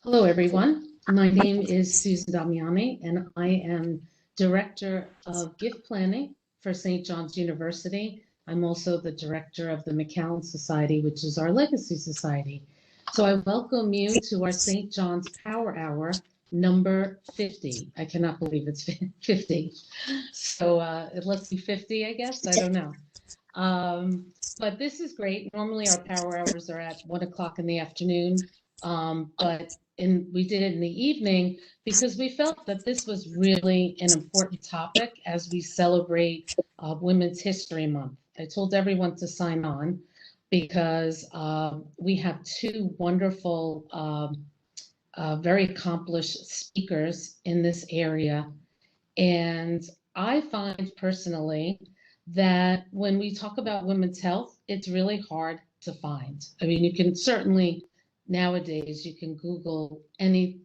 Hello, everyone. My name is Susan Damiani, and I am Director of Gift Planning for St. John's University. I'm also the Director of the McAllen Society, which is our legacy society. So I welcome you to our St. John's Power Hour number 50. I cannot believe it's 50. So it must be 50, I guess. I don't know. But this is great. Normally our power hours are at 1 o'clock in the afternoon. But we did it in the evening because we felt that this was really an important topic as we celebrate Women's History Month. I told everyone to sign on because we have two wonderful, very accomplished speakers in this area. And I find personally that when we talk about women's health, it's really hard to find. I mean, you can certainly nowadays you can Google any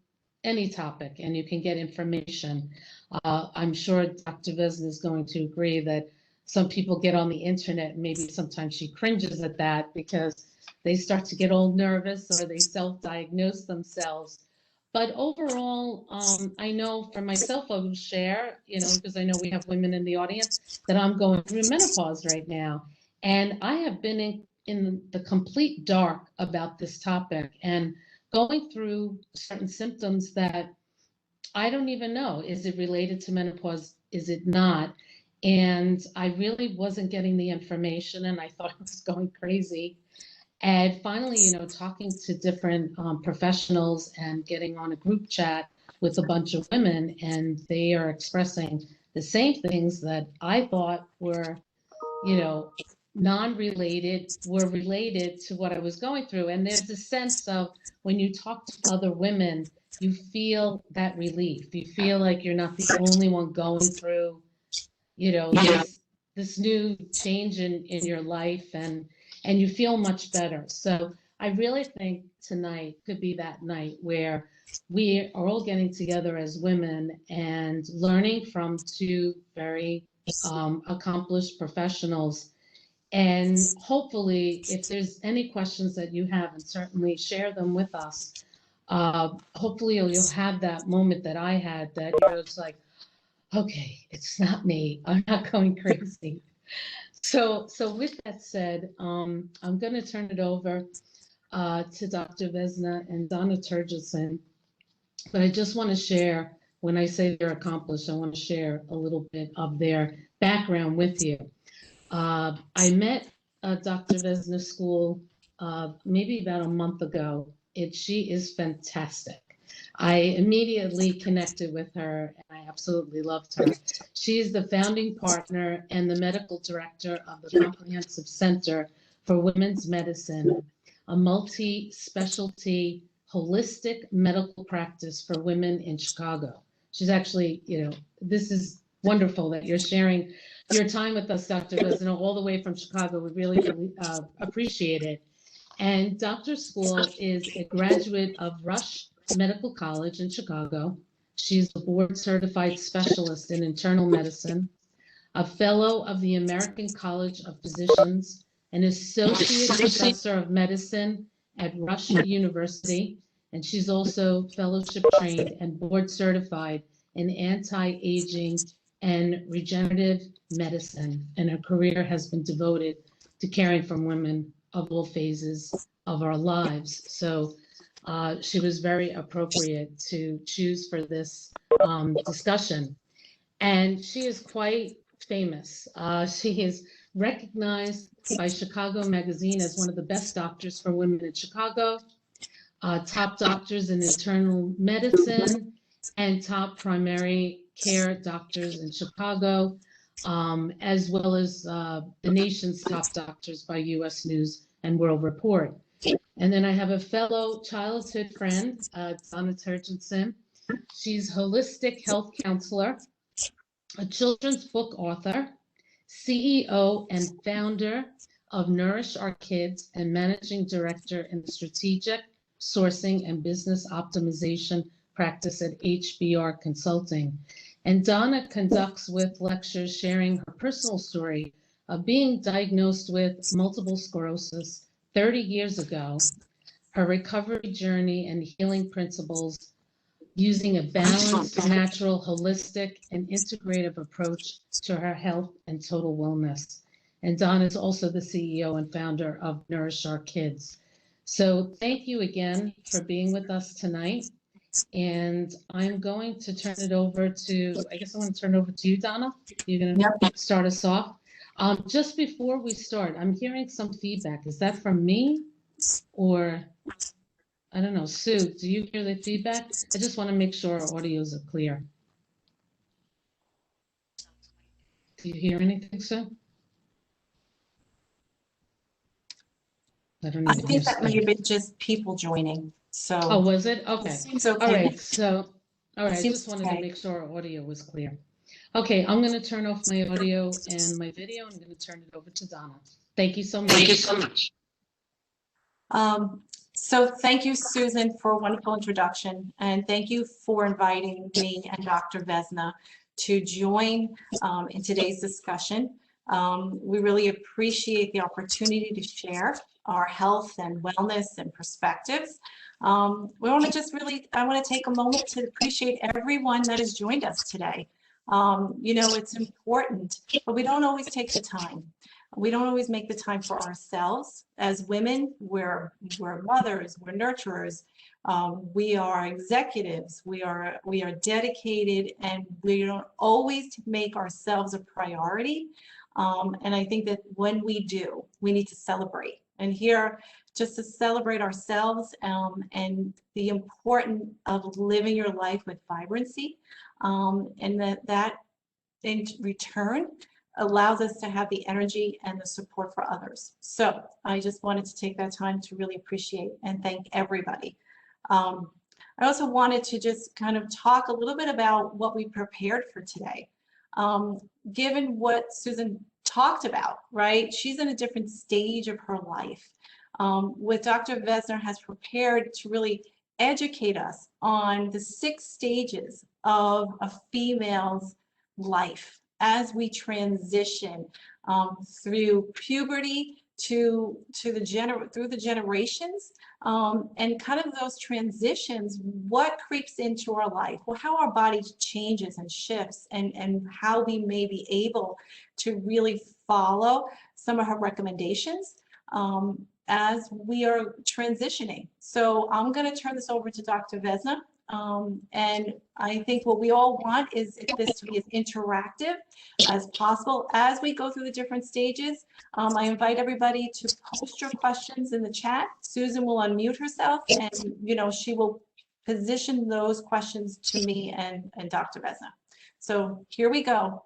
topic and you can get information. I'm sure Dr. Vesna is going to agree that some people get on the internet and maybe sometimes she cringes at that because they start to get all nervous or they self-diagnose themselves. But overall, I know for myself, I will share, because I know we have women in the audience, that I'm going through menopause right now. And I have been in the complete dark about this topic and going through certain symptoms that I don't even know. Is it related to menopause? Is it not? And I really wasn't getting the information and I thought I was going crazy. And finally, talking to different professionals and getting on a group chat with a bunch of women, and they are expressing the same things that I thought were, non-related, were related to what I was going through. And there's a sense of when you talk to other women, you feel that relief. You feel like you're not the only one going through, this new change in your life, and you feel much better. So I really think tonight could be that night where we are all getting together as women and learning from two very accomplished professionals. And hopefully, if there's any questions that you have, and certainly share them with us, hopefully you'll have that moment that I had, that you're just like, okay, it's not me. I'm not going crazy. So with that said, I'm going to turn it over to Dr. Vesna and Donna Terjesen. But I just want to share, when I say they're accomplished, I want to share a little bit of their background with you. I met Dr. Vesna Skul maybe about a month ago, and she is fantastic. I immediately connected with her and I absolutely loved her. She is the founding partner and the medical director of the Comprehensive Center for Women's Medicine, a multi-specialty holistic medical practice for women in Chicago. She's actually, this is wonderful that you're sharing your time with us, Dr. Vesna, all the way from Chicago. We really appreciate it. And Dr. Skul is a graduate of Rush Medical College in Chicago. She's a board certified specialist in internal medicine, a fellow of the American College of Physicians, an associate professor of medicine at Rush University, and she's also fellowship trained and board certified in anti-aging and regenerative medicine. And her career has been devoted to caring for women of all phases of our lives. So she was very appropriate to choose for this discussion. And she is quite famous. She is recognized by Chicago Magazine as one of the best doctors for women in Chicago, top doctors in internal medicine, and top primary care doctors in Chicago, as well as the nation's top doctors by U.S. News and World Report. And then I have a fellow childhood friend, Donna Terjesen. She's holistic health counselor, a children's book author, CEO and founder of Nourish Our Kids, and managing director in the strategic sourcing and business optimization practice at HBR Consulting. And Donna conducts with lectures sharing her personal story of being diagnosed with multiple sclerosis 30 years ago, her recovery journey and healing principles using a balanced, natural, holistic, and integrative approach to her health and total wellness. And Donna is also the CEO and founder of Nourish Our Kids. So thank you again for being with us tonight. And I'm going to turn it over to, I guess I'm going to turn it over to you, Donna. You're going to start us off. Just before we start, I'm hearing some feedback. Is that from me or, I don't know, Sue, do you hear the feedback? I just want to make sure our audios are clear. Do you hear anything, Sue? I don't I even think hear that may have been just people joining. So Oh, was it? Okay. it seems okay. All right. So, all right. I Seems just wanted okay. to make sure our audio was clear. Okay. I'm going to turn off my audio and my video. I'm going to turn it over to Donna. Thank you so much. Thank you so much. So thank you, Susan, for a wonderful introduction. And thank you for inviting me and Dr. Vesna to join in today's discussion. We really appreciate the opportunity to share our health and wellness and perspectives. We want to just really, I want to take a moment to appreciate everyone that has joined us today. You know, it's important, but we don't always take the time. We don't always make the time for ourselves. As women, we're mothers, we're nurturers, we are executives, we are dedicated, and we don't always make ourselves a priority. And I think that when we do, we need to celebrate. And here, just to celebrate ourselves and the importance of living your life with vibrancy, and that in return allows us to have the energy and the support for others. So I just wanted to take that time to really appreciate and thank everybody. I also wanted to just kind of talk a little bit about what we prepared for today. Given what Susan talked about, right? She's in a different stage of her life. What Dr. Vesna has prepared to really educate us on the 6 stages of a female's life as we transition through puberty through the generations, and kind of those transitions, what creeps into our life, well, how our body changes and shifts, and how we may be able to really follow some of her recommendations as we are transitioning. So I'm going to turn this over to Dr. Vesna. And I think what we all want is this to be as interactive as possible as we go through the different stages. I invite everybody to post your questions in the chat. Susan will unmute herself, and she will position those questions to me and Dr. Vesna. So here we go.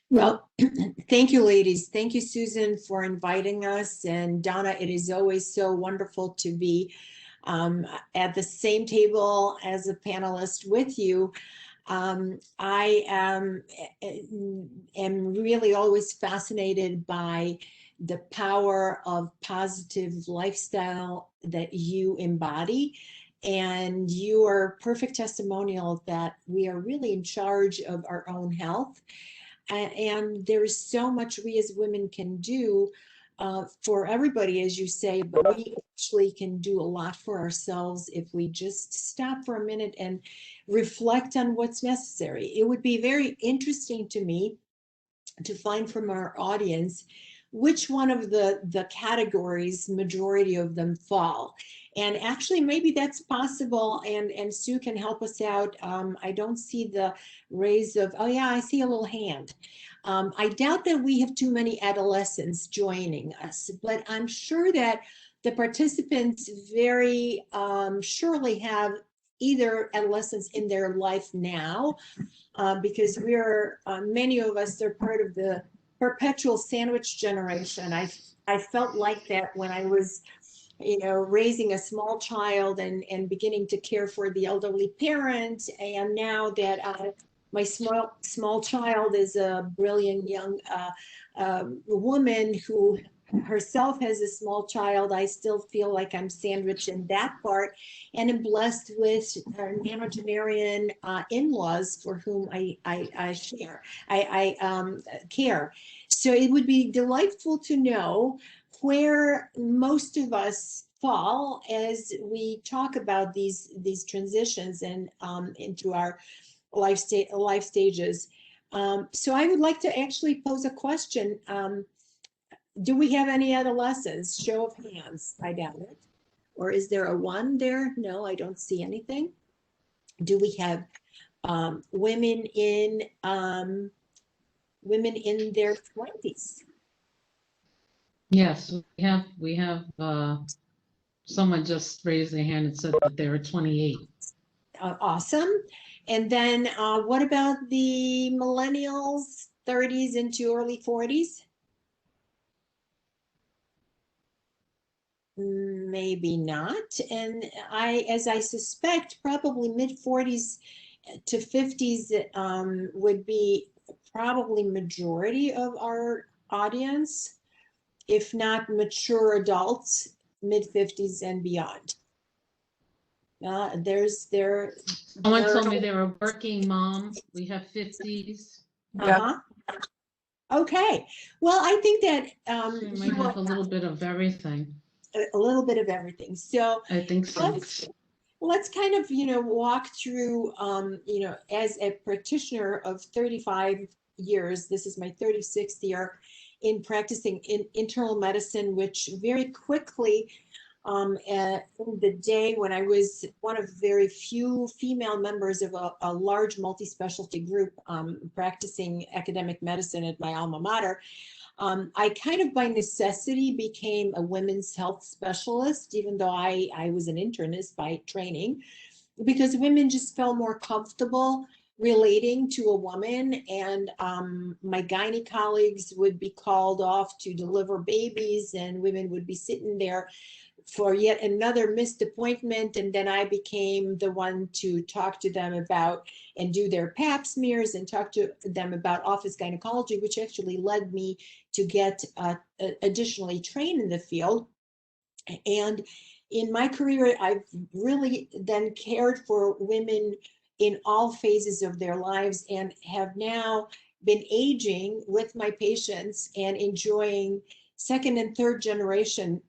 Well, thank you, ladies. Thank you, Susan, for inviting us. And Donna, it is always so wonderful to be at the same table as a panelist with you. I am really always fascinated by the power of positive lifestyle that you embody. And you are a perfect testimonial that we are really in charge of our own health. And there is so much we as women can do for everybody, as you say, but we actually can do a lot for ourselves if we just stop for a minute and reflect on what's necessary. It would be very interesting to me to find from our audience which one of the categories, majority of them, fall. And actually, maybe that's possible, and Sue can help us out. I don't see the raise of, oh yeah, I see a little hand. I doubt that we have too many adolescents joining us, but I'm sure that the participants very surely have either adolescents in their life now, because we're, many of us, they're part of the perpetual sandwich generation. I felt like that when I was, raising a small child and beginning to care for the elderly parent. And now that my small child is a brilliant young woman who herself has a small child, I still feel like I'm sandwiched in that part, and am blessed with nonagenarian in-laws for whom I care. So it would be delightful to know where most of us fall as we talk about these transitions and into our life stages. So I would like to actually pose a question. Do we have any adolescents? Show of hands. I doubt it. Or is there a one there? No, I don't see anything. Do we have women in their 20s? Yes, we have someone just raised their hand and said that they were 28. Awesome. And then what about the millennials, 30s into early 40s? Maybe not. And as I suspect, probably mid 40s to 50s would be probably majority of our audience, if not mature adults, mid 50s and beyond. Someone told me they were a working mom. We have 50s. Okay. Well, I think that We might have a little bit of everything. a little bit of everything. So I think so. let's kind of, walk through, as a practitioner of 35 years, this is my 36th year in practicing in internal medicine, which very quickly, in the day when I was one of very few female members of a large multi-specialty group practicing academic medicine at my alma mater, I kind of by necessity became a women's health specialist, even though I was an internist by training, because women just felt more comfortable relating to a woman. And my gynae colleagues would be called off to deliver babies, and women would be sitting there for yet another missed appointment. And then I became the one to talk to them about and do their pap smears and talk to them about office gynecology, which actually led me to get additionally trained in the field. And in my career, I've really then cared for women in all phases of their lives and have now been aging with my patients and enjoying second and third generation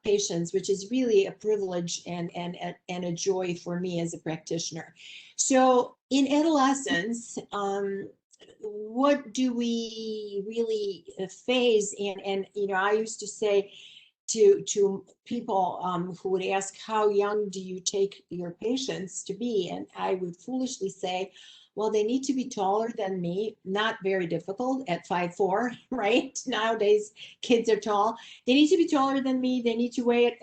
patients, which is really a privilege and a joy for me as a practitioner. So in adolescence, what do we really face? And I used to say to people who would ask, how young do you take your patients to be? And I would foolishly say, well, they need to be taller than me, not very difficult at 5'4", right? Nowadays, kids are tall. They need to be taller than me. They need to weigh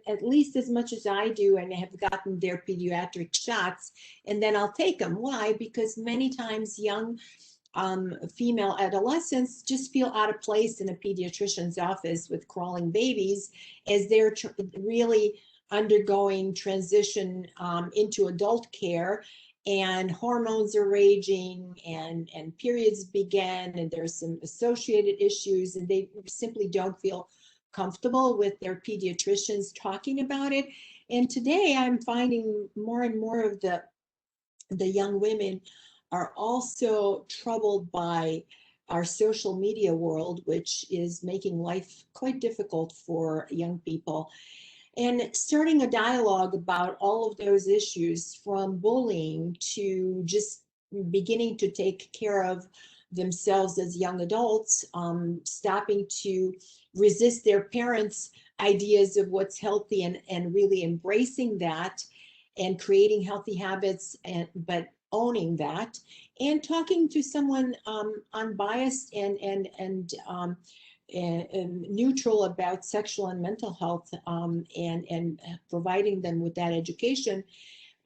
at least as much as I do and have gotten their pediatric shots, and then I'll take them. Why? Because many times young female adolescents just feel out of place in a pediatrician's office with crawling babies as they're really undergoing transition into adult care, and hormones are raging and periods begin, and there's some associated issues, and they simply don't feel comfortable with their pediatricians talking about it. And today I'm finding more and more of the young women are also troubled by our social media world, which is making life quite difficult for young people. And starting a dialogue about all of those issues, from bullying to just beginning to take care of themselves as young adults, stopping to resist their parents' ideas of what's healthy and really embracing that and creating healthy habits, but owning that, and talking to someone unbiased and neutral about sexual and mental health, and providing them with that education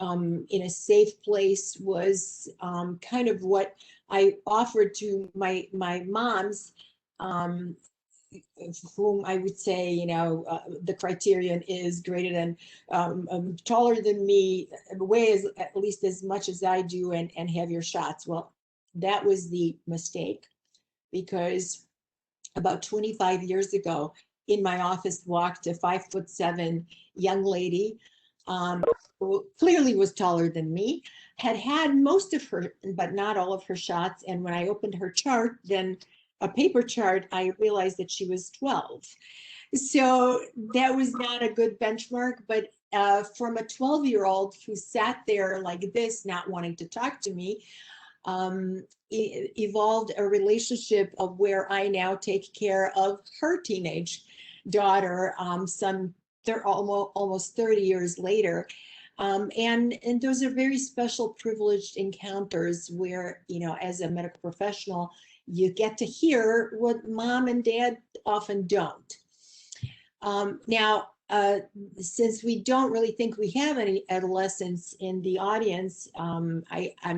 in a safe place was kind of what I offered to my moms, whom I would say, the criterion is greater than, taller than me, weigh at least as much as I do, and have your shots. Well, that was the mistake, because about 25 years ago, in my office walked a 5'7" young lady, who clearly was taller than me, had most of her, but not all of her shots. And when I opened her chart, then a paper chart, I realized that she was 12. So that was not a good benchmark, but from a 12-year-old who sat there like this, not wanting to talk to me, evolved a relationship of where I now take care of her teenage daughter, they're almost 30 years later. And those are very special, privileged encounters where, you know, as a medical professional, you get to hear what mom and dad often don't. Now, since we don't really think we have any adolescents in the audience, I'm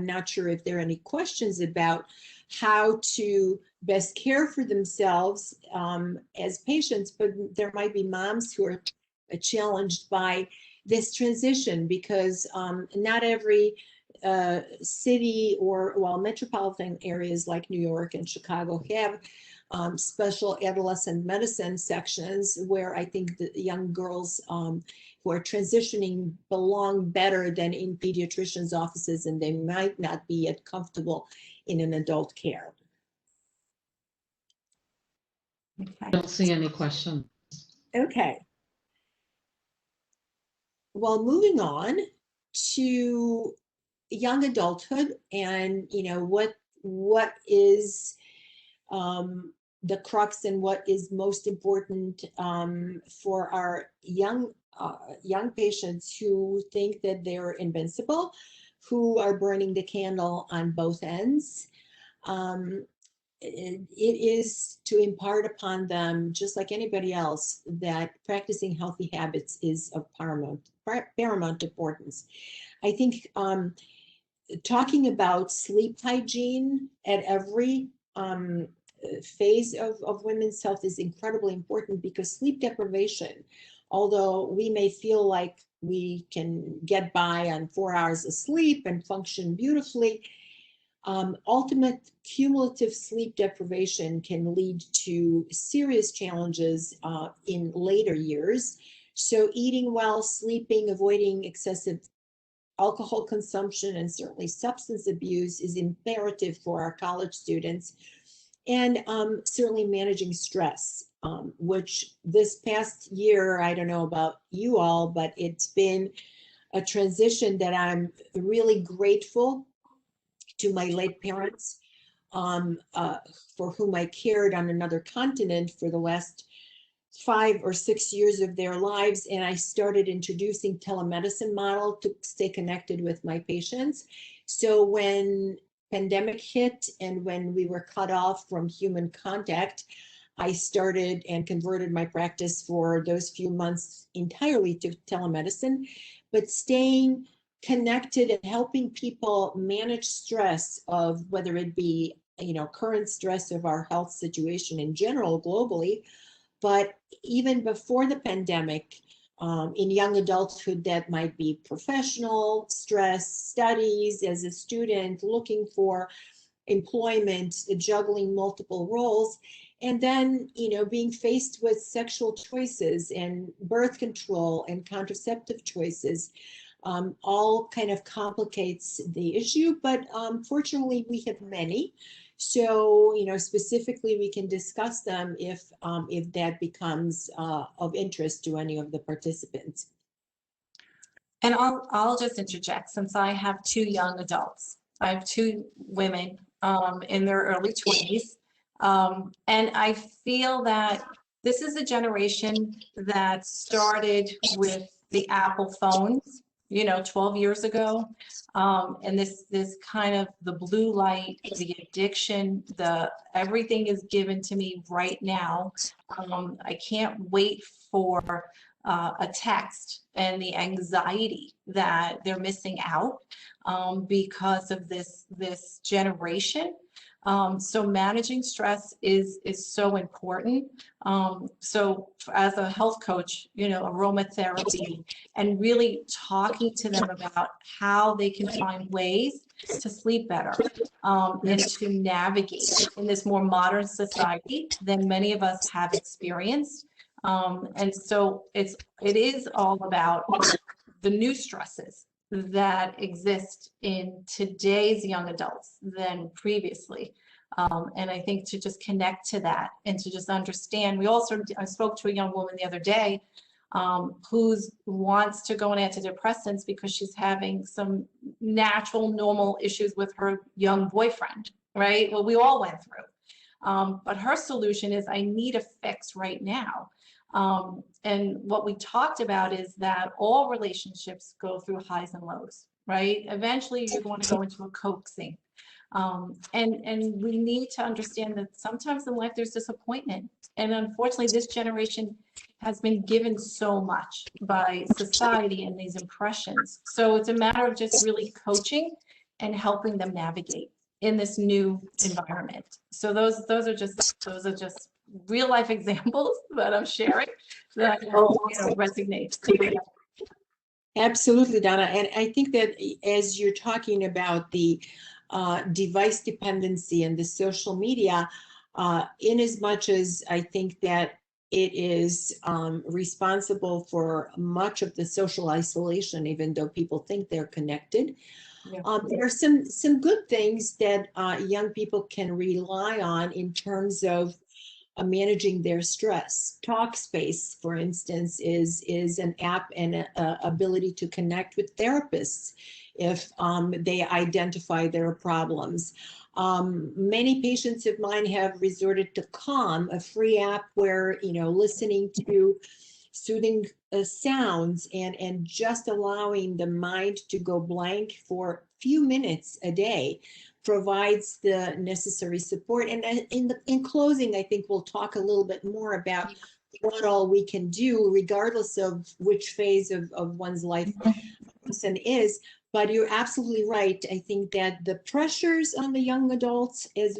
not sure if there are any questions about how to best care for themselves as patients, but there might be moms who are challenged by this transition because not every city or, well, metropolitan areas like New York and Chicago have special adolescent medicine sections where I think the young girls who are transitioning belong better than in pediatricians' offices, and they might not be yet comfortable in an adult care. I don't see any question. Okay. Well, moving on to young adulthood, and you know what is the crux and what is most important for our young patients who think that they're invincible, who are burning the candle on both ends. It is to impart upon them, just like anybody else, that practicing healthy habits is of paramount importance. I think talking about sleep hygiene at every phase of women's health is incredibly important, because sleep deprivation, although we may feel like we can get by on 4 hours of sleep and function beautifully, ultimate cumulative sleep deprivation can lead to serious challenges in later years. So eating well, sleeping, avoiding excessive alcohol consumption, and certainly substance abuse is imperative for our college students. And certainly managing stress, which this past year, I don't know about you all, but it's been a transition that I'm really grateful to my late parents, for whom I cared on another continent for the last 5 or 6 years of their lives. And I started introducing telemedicine model to stay connected with my patients. So when pandemic hit and when we were cut off from human contact, I started and converted my practice for those few months entirely to telemedicine, but staying connected and helping people manage stress of whether it be, you know, current stress of our health situation in general globally, but even before the pandemic, in young adulthood, that might be professional stress, studies as a student, looking for employment, juggling multiple roles, and then, you know, being faced with sexual choices and birth control and contraceptive choices. All kind of complicates the issue, but fortunately we have many. So, you know, specifically we can discuss them if that becomes of interest to any of the participants. And I'll just interject, since I have 2 young adults. I have 2 women in their early 20s. And I feel that this is a generation that started with the Apple phones, you know, 12 years ago. And this kind of the blue light, the addiction, everything is given to me right now. I can't wait for a text, and the anxiety that they're missing out because of this generation. So managing stress is so important. So as a health coach, you know, aromatherapy, and really talking to them about how they can find ways to sleep better and to navigate in this more modern society than many of us have experienced. And so it is all about the new stresses that exist in today's young adults than previously. And I think to just connect to that and to just understand, I spoke to a young woman the other day who wants to go on antidepressants because she's having some natural, normal issues with her young boyfriend, right? Well, we all went through. But her solution is, I need a fix right now. And what we talked about is that all relationships go through highs and lows, right? Eventually, you're going to go into a coaxing. And we need to understand that sometimes in life there's disappointment. And unfortunately, this generation has been given so much by society and these impressions. So it's a matter of just really coaching and helping them navigate in this new environment. So those are just real life examples that I'm sharing that resonate. Absolutely, Donna. And I think that as you're talking about the device dependency and the social media, in as much as I think that it is responsible for much of the social isolation, even though people think they're connected. Yeah. There are some good things that young people can rely on in terms of managing their stress. Talkspace, for instance, is an app and an ability to connect with therapists if they identify their problems. Many patients of mine have resorted to Calm, a free app where, listening to soothing sounds and just allowing the mind to go blank for a few minutes a day provides the necessary support. And in closing, I think we'll talk a little bit more about what all we can do, regardless of which phase of one's life a person is. But you're absolutely right. I think that the pressures on the young adults, as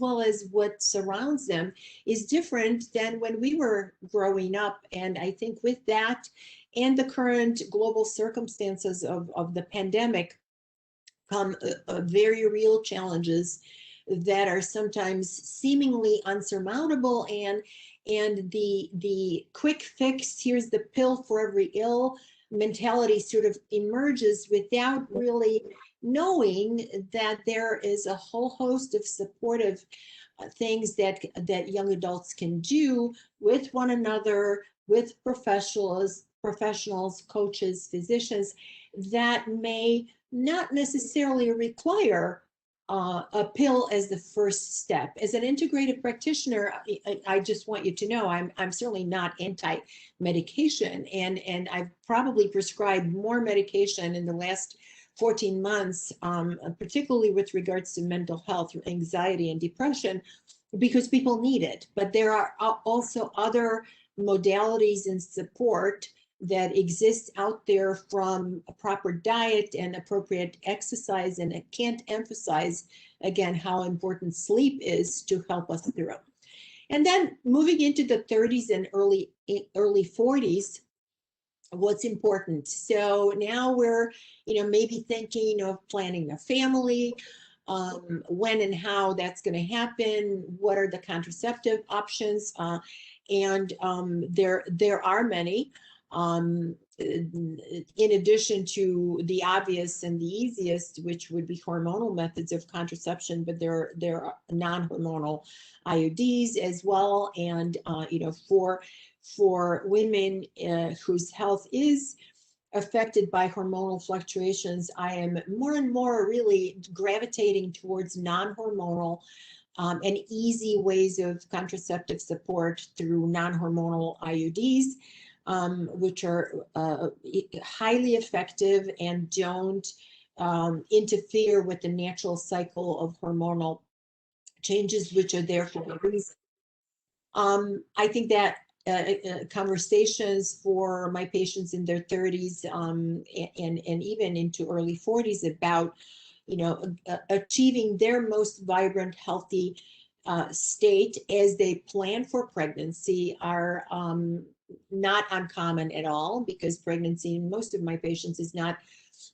well as what surrounds them, is different than when we were growing up. And I think with that and the current global circumstances of the pandemic come very real challenges that are sometimes seemingly unsurmountable. And the quick fix, here's the pill for every ill mentality sort of emerges without really knowing that there is a whole host of supportive things that young adults can do with one another, with professionals, coaches, physicians, that may not necessarily require a pill as the first step. As an integrative practitioner, I just want you to know I'm certainly not anti-medication, and I've probably prescribed more medication in the last 14 months, particularly with regards to mental health, anxiety, and depression, because people need it. But there are also other modalities and support that exists out there, from a proper diet and appropriate exercise. And I can't emphasize again how important sleep is to help us through. And then moving into the 30s and early 40s, what's important? So now we're, maybe thinking of planning a family, when and how that's going to happen, what are the contraceptive options, and there are many. In addition to the obvious and the easiest, which would be hormonal methods of contraception, but there are non-hormonal IUDs as well. And for women whose health is affected by hormonal fluctuations, I am more and more really gravitating towards non-hormonal and easy ways of contraceptive support through non-hormonal IUDs. Which are highly effective and don't interfere with the natural cycle of hormonal changes, which are there for a reason. I think that conversations for my patients in their 30s and even into early 40s about, achieving their most vibrant, healthy state as they plan for pregnancy are not uncommon at all, because pregnancy in most of my patients is not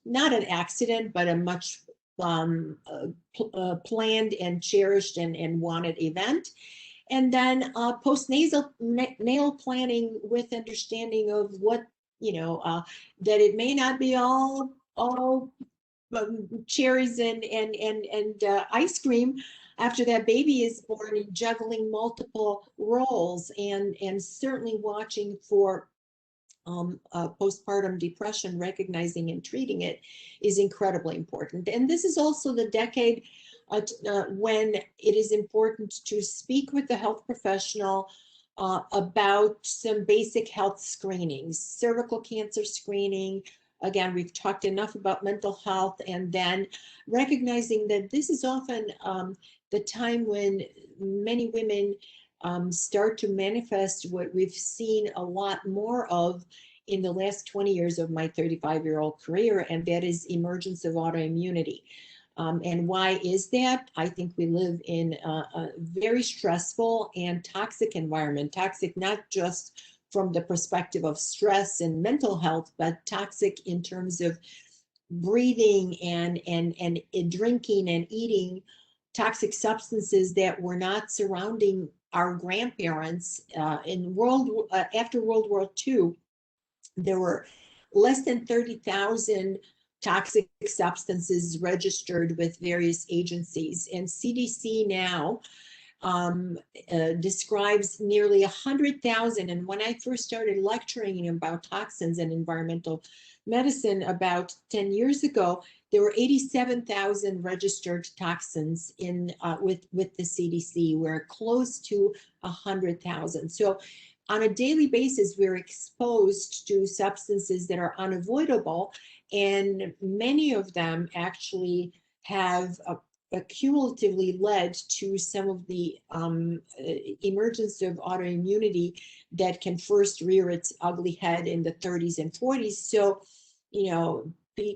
an accident, but a much planned and cherished and wanted event. And then postnatal planning with understanding of what, that it may not be all cherries and ice cream. after that baby is born, juggling multiple roles and certainly watching for postpartum depression, recognizing and treating it is incredibly important. And this is also the decade when it is important to speak with the health professional about some basic health screenings, cervical cancer screening. Again, we've talked enough about mental health, and then recognizing that this is often the time when many women start to manifest what we've seen a lot more of in the last 20 years of my 35-year-old career, and that is emergence of autoimmunity. And why is that? I think we live in a very stressful and toxic environment. Toxic not just from the perspective of stress and mental health, but toxic in terms of breathing and drinking and eating toxic substances that were not surrounding our grandparents. After World War II, there were less than 30,000 toxic substances registered with various agencies, and CDC now describes nearly 100,000. And when I first started lecturing about toxins and environmental medicine about 10 years ago, there were 87,000 registered toxins with the CDC. We're close to 100,000. So on a daily basis, we're exposed to substances that are unavoidable, and many of them actually have cumulatively led to some of the emergence of autoimmunity that can first rear its ugly head in the 30s and 40s. So,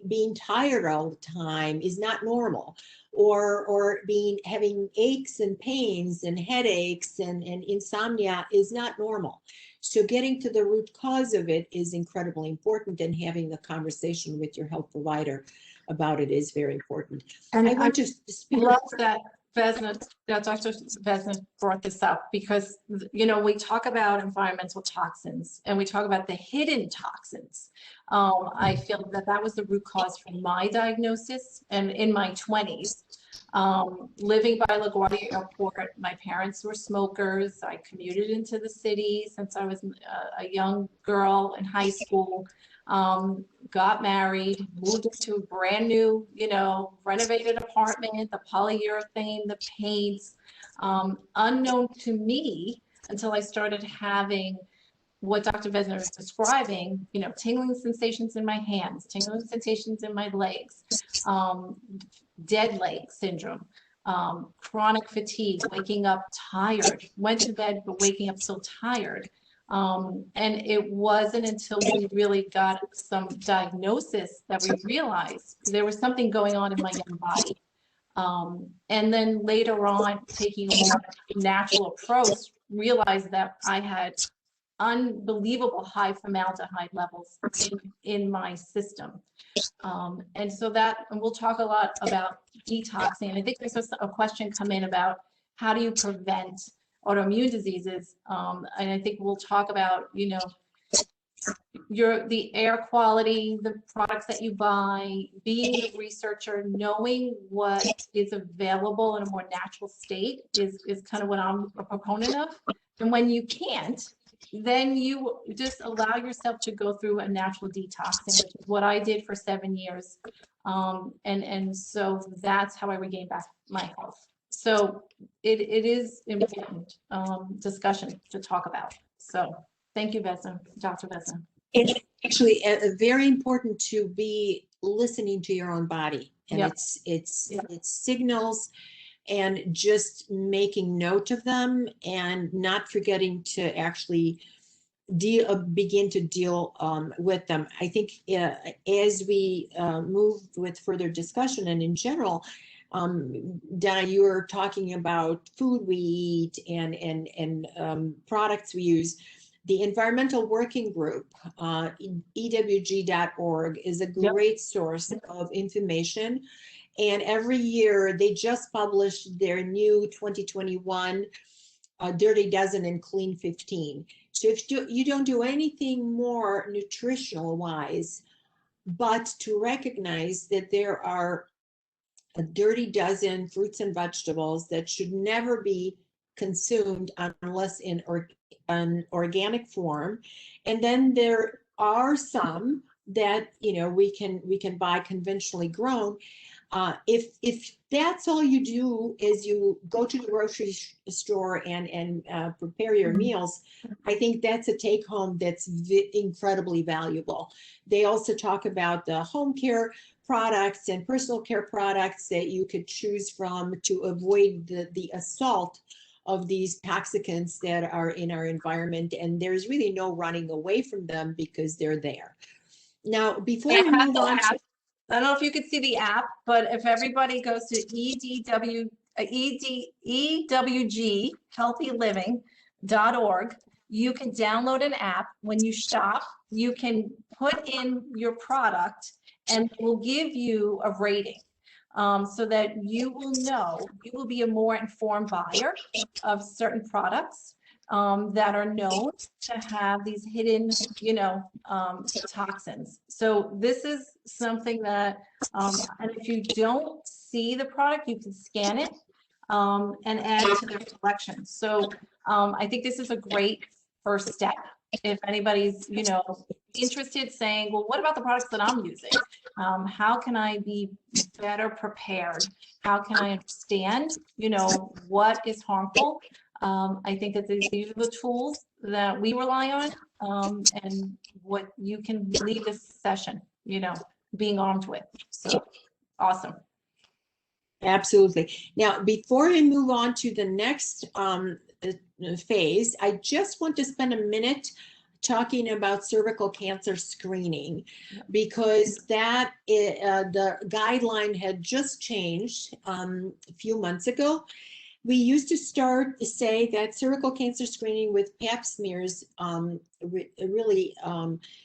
being tired all the time is not normal, or having aches and pains and headaches and insomnia is not normal. So getting to the root cause of it is incredibly important, and having the conversation with your health provider about it is very important. And I want to love that Dr. Vesna brought this up, because we talk about environmental toxins and we talk about the hidden toxins. I feel that was the root cause for my diagnosis, and in my 20s, living by LaGuardia Airport, my parents were smokers. I commuted into the city since I was a young girl in high school. Got married, moved into a brand new, renovated apartment, the polyurethane, the paints, unknown to me until I started having what Dr. Vesna was describing, tingling sensations in my hands, tingling sensations in my legs, dead leg syndrome, chronic fatigue, waking up tired, went to bed but waking up still tired. And it wasn't until we really got some diagnosis that we realized there was something going on in my young body. And then later on, taking a more natural approach, realized that I had unbelievable high formaldehyde levels in my system. And so and we'll talk a lot about detoxing. I think there's a question come in about how do you prevent autoimmune diseases, and I think we'll talk about the air quality, the products that you buy, being a researcher, knowing what is available in a more natural state is kind of what I'm a proponent of. And when you can't, then you just allow yourself to go through a natural detoxing, which is what I did for 7 years, and so that's how I regained back my health. So it is important discussion to talk about. So thank you, Dr. Vesna. It's actually very important to be listening to your own body and Yep. its signals, and just making note of them, and not forgetting to actually begin to deal with them. I think as we move with further discussion, and in general, Donna, you were talking about food we eat and products we use. The Environmental Working Group, EWG.org, is a great source of information. And every year they just published their new 2021 Dirty Dozen and Clean 15. So if you don't do anything more nutritional wise, but to recognize that there are a dirty dozen fruits and vegetables that should never be consumed unless in an organic form. And then there are some that, you know, we can buy conventionally grown. If that's all you do is you go to the grocery store and prepare your meals, I think that's a take home that's incredibly valuable. They also talk about the home care products and personal care products that you could choose from to avoid the assault of these toxicants that are in our environment. And there's really no running away from them because they're there. Now, before we move on to, I don't know if you could see the app, but if everybody goes to EWG, healthyliving.org, you can download an app. When you shop, you can put in your product and it will give you a rating, so that you will know, you will be a more informed buyer of certain products that are known to have these hidden, you know, toxins. So this is something that, and if you don't see the product, you can scan it and add it to their collection. So I think this is a great first step. If anybody's, you know, interested, saying, well, what about the products that I'm using? How can I be better prepared? How can I understand, you know, what is harmful? I think that these are the tools that we rely on, and what you can leave this session, you know, being armed with. So awesome. absolutely. Now, before I move on to the next phase, I just want to spend a minute talking about cervical cancer screening, because that the guideline had just changed a few months ago. We used to start to say that cervical cancer screening with pap smears really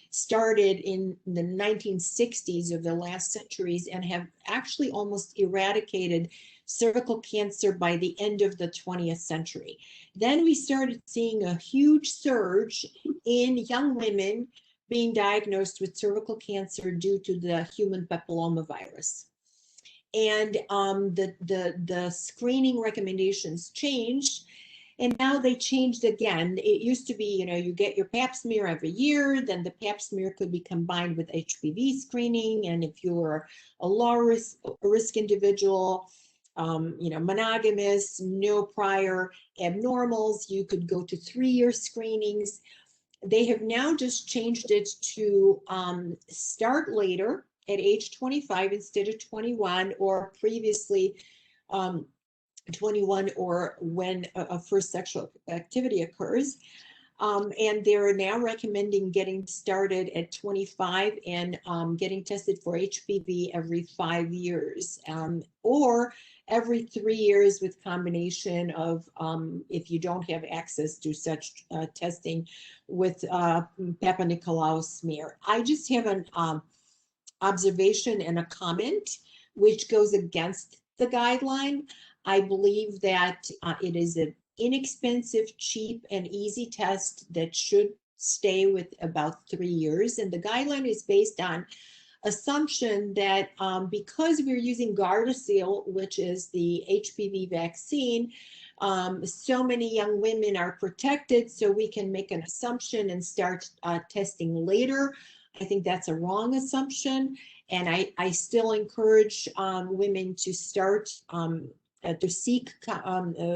started in the 1960s of the last centuries, and have actually almost eradicated cervical cancer by the end of the 20th century. Then we started seeing a huge surge in young women being diagnosed with cervical cancer due to the human papillomavirus. And the screening recommendations changed, and now they changed again. It used to be, you know, you get your pap smear every year, then the pap smear could be combined with HPV screening, and if you were a low risk individual, you know, monogamous, no prior abnormals, you could go to 3-year screenings. They have now just changed it to start later at age 25 instead of 21, or previously 21, or when a first sexual activity occurs. And they're now recommending getting started at 25 and getting tested for HPV every 5 years, or every 3 years with combination of, if you don't have access to such testing, with Papa Nicolau smear. I just have an observation and a comment which goes against the guideline. I believe that it is an inexpensive, cheap, and easy test that should stay with about 3 years. And the guideline is based on assumption that because we're using Gardasil, which is the HPV vaccine, so many young women are protected, so we can make an assumption and start testing later. I think that's a wrong assumption, and I still encourage women to start to seek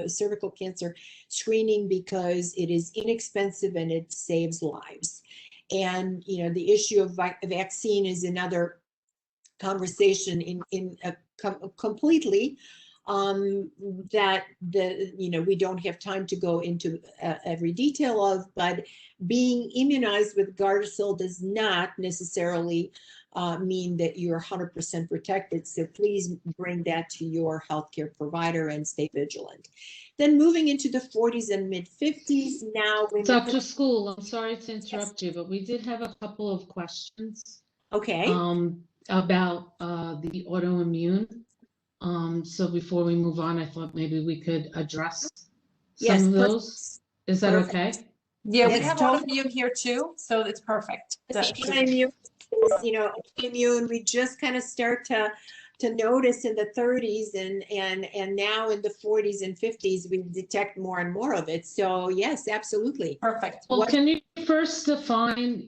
cervical cancer screening, because it is inexpensive and it saves lives. And you know, the issue of vaccine is another conversation completely. That we don't have time to go into every detail of, but being immunized with Gardasil does not necessarily mean that you're 100% protected. So please bring that to your healthcare provider and stay vigilant. Then moving into the 40s and mid 50s now. Dr. Skul, I'm sorry to interrupt you, but we did have a couple of questions. Okay. About the autoimmune. So before we move on, I thought maybe we could address some of those. Is that okay? Yeah, we Yes, have autoimmune here too, so it's perfect. Autoimmune, we just kind of start to to notice in the 30s, and now in the 40s and 50s, we detect more and more of it. So yes, absolutely. Perfect. Well, What- can you first define,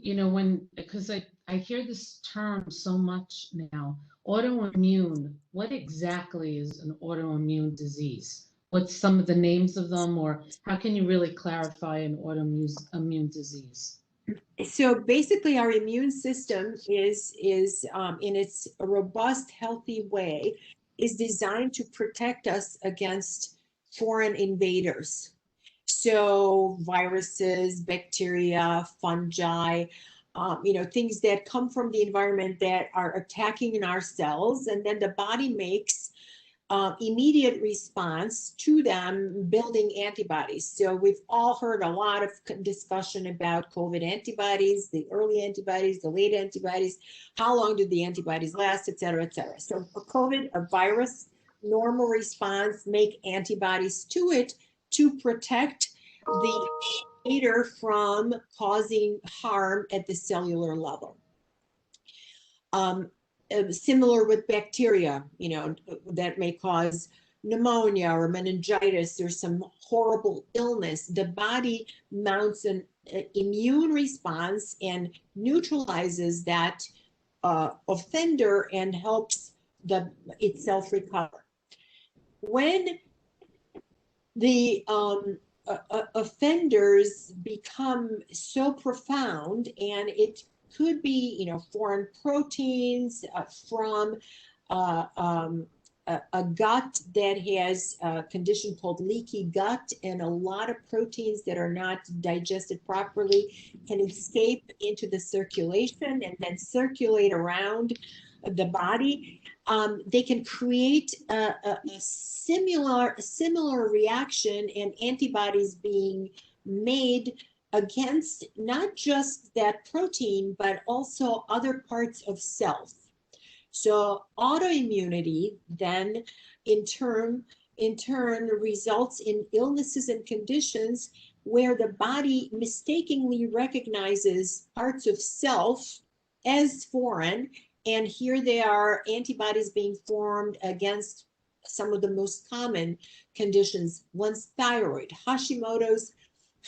because I hear this term so much now, autoimmune. What exactly is an autoimmune disease? What's some of the names of them, or how can you really clarify an autoimmune disease? So basically, our immune system is in its robust, healthy way, is designed to protect us against foreign invaders. So viruses, bacteria, fungi, things that come from the environment that are attacking in our cells, and then the body makes immediate response to them, building antibodies. So we've all heard a lot of discussion about COVID antibodies, the early antibodies, the late antibodies, how long did the antibodies last, et cetera, et cetera. So for COVID, a virus, normal response, make antibodies to it to protect the invader from causing harm at the cellular level. Similar with bacteria, that may cause pneumonia or meningitis or some horrible illness. The body mounts an immune response and neutralizes that offender and helps itself recover. When the offenders become so profound, and it could be, foreign proteins from a gut that has a condition called leaky gut, and a lot of proteins that are not digested properly can escape into the circulation and then circulate around the body. They can create a similar reaction, and antibodies being made against not just that protein, but also other parts of self. So autoimmunity then in turn results in illnesses and conditions where the body mistakenly recognizes parts of self as foreign, and here they are, antibodies being formed against some of the most common conditions. One's thyroid, Hashimoto's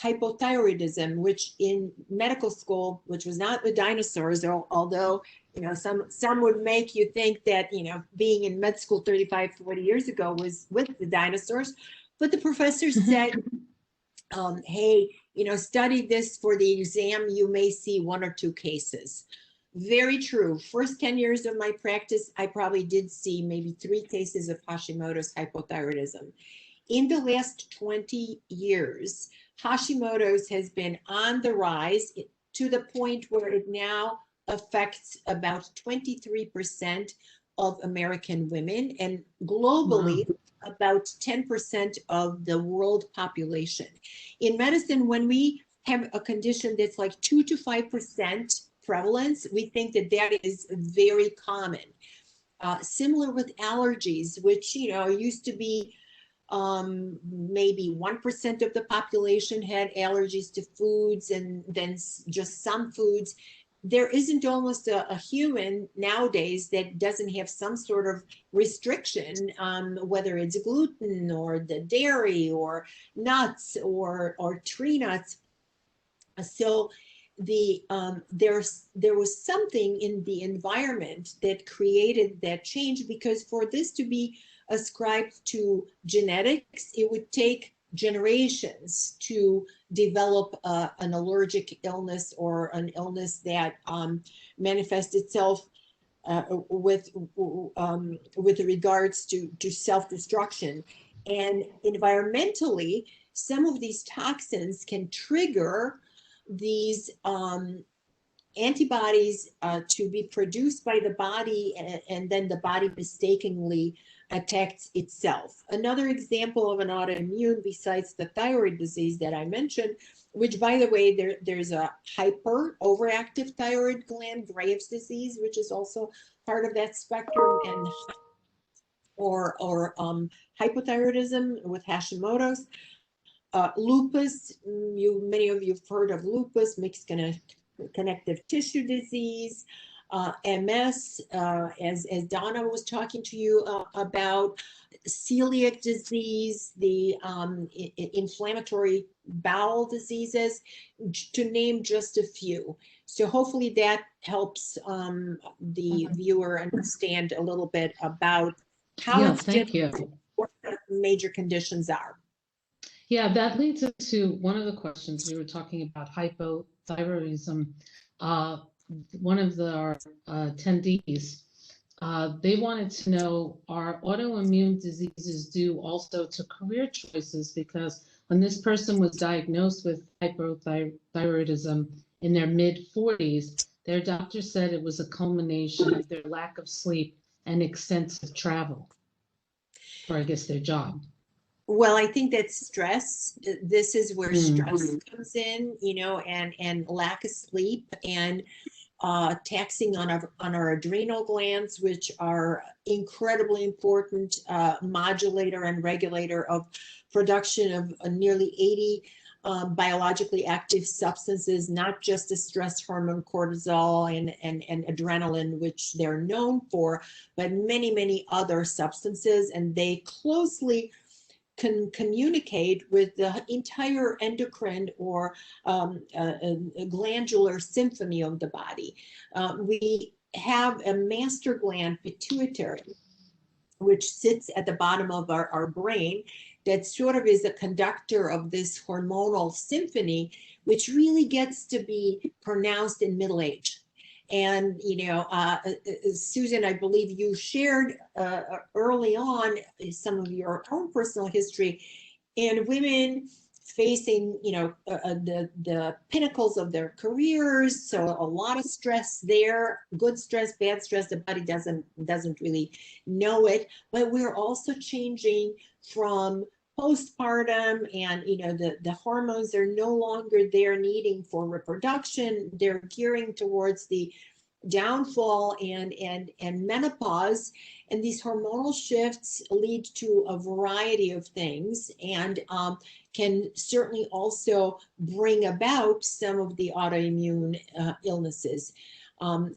hypothyroidism, which in medical school, which was not the dinosaurs, although some would make you think that being in med school 35, 40 years ago was with the dinosaurs, but the professors said, hey, study this for the exam, you may see 1 or 2 cases. Very true. First 10 years of my practice, I probably did see maybe 3 cases of Hashimoto's hypothyroidism. In the last 20 years, Hashimoto's has been on the rise to the point where it now affects about 23% of American women, and globally, about 10% of the world population. In medicine, when we have a condition that's like 2 to 5% prevalence, we think that that is very common. Similar with allergies, which used to be maybe 1% of the population had allergies to foods, and then just some foods. There isn't almost a human nowadays that doesn't have some sort of restriction, whether it's gluten or the dairy or nuts or tree nuts. So there was something in the environment that created that change, because for this to be ascribed to genetics, it would take generations to develop an allergic illness or an illness that manifests itself with regards to self-destruction. And environmentally, some of these toxins can trigger these antibodies to be produced by the body, and then the body mistakenly attacks itself. Another example of an autoimmune, besides the thyroid disease that I mentioned, which, by the way, there's a overactive thyroid gland, Graves' disease, which is also part of that spectrum, and or hypothyroidism with Hashimoto's. Lupus, many of you have heard of lupus, mixed connective tissue disease, MS, as Donna was talking to you about, celiac disease, the inflammatory bowel diseases, to name just a few. So hopefully that helps the viewer understand a little bit about how Yeah, it's thank you. different, what the major conditions are. Yeah, that leads into one of the questions. We were talking about hypothyroidism. One of our attendees, they wanted to know, are autoimmune diseases due also to career choices? Because when this person was diagnosed with hypothyroidism in their mid-40s, their doctor said it was a culmination of their lack of sleep and extensive travel for, I guess, their job. Well, I think that's stress. This is where stress comes in, you know, and lack of sleep and taxing on our adrenal glands, which are incredibly important modulator and regulator of production of nearly 80 biologically active substances, not just the stress hormone cortisol and adrenaline, which they're known for, but many, many other substances, and they closely can communicate with the entire endocrine or a glandular symphony of the body. We have a master gland, pituitary, which sits at the bottom of our brain, that sort of is a conductor of this hormonal symphony, which really gets to be pronounced in middle age. And, you know, Susan, I believe you shared early on some of your own personal history in women facing, you know, the pinnacles of their careers. So a lot of stress there, good stress, bad stress. The body doesn't really know it. But we're also changing from postpartum, and you know, the hormones are no longer there needing for reproduction. They're gearing towards the downfall and menopause, and these hormonal shifts lead to a variety of things, and can certainly also bring about some of the autoimmune illnesses.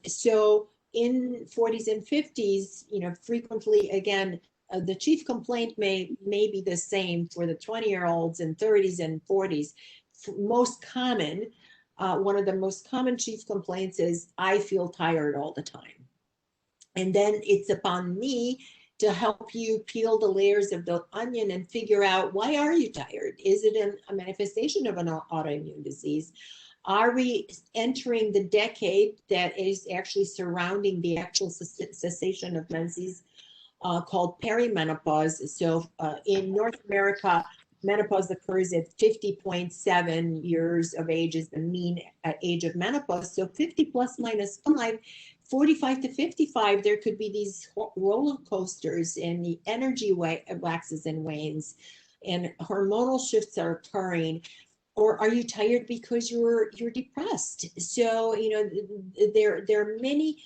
So in 40s and 50s, you know, frequently, again, the chief complaint may be the same for the 20-year-olds and 30s and 40s. Most common, one of the most common chief complaints is, I feel tired all the time. And then it's upon me to help you peel the layers of the onion and figure out, why are you tired? Is it a manifestation of an autoimmune disease? Are we entering the decade that is actually surrounding the actual cessation of menses, called perimenopause? So in North America, menopause occurs at 50.7 years of age is the mean age of menopause. So 50 plus minus 5, 45 to 55, there could be these roller coasters, and the energy waxes and wanes, and hormonal shifts are occurring. Or are you tired because you're depressed? So, you know, there are many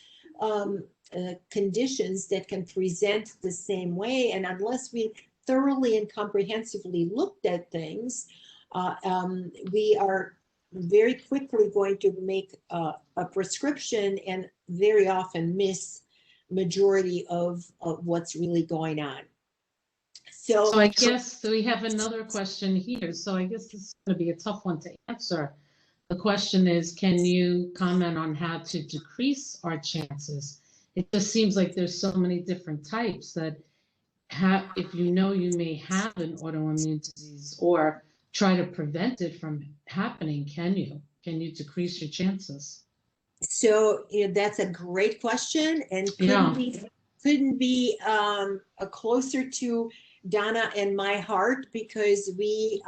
conditions that can present the same way, and unless we thoroughly and comprehensively looked at things, we are very quickly going to make a prescription and very often miss majority of what's really going on. So I guess we have another question here. So I guess this is going to be a tough one to answer. The question is, can you comment on how to decrease our chances? It just seems like there's so many different types that if you know you may have an autoimmune disease, or try to prevent it from happening, can you decrease your chances? So, you know, that's a great question, and couldn't be closer to Donna and my heart, because we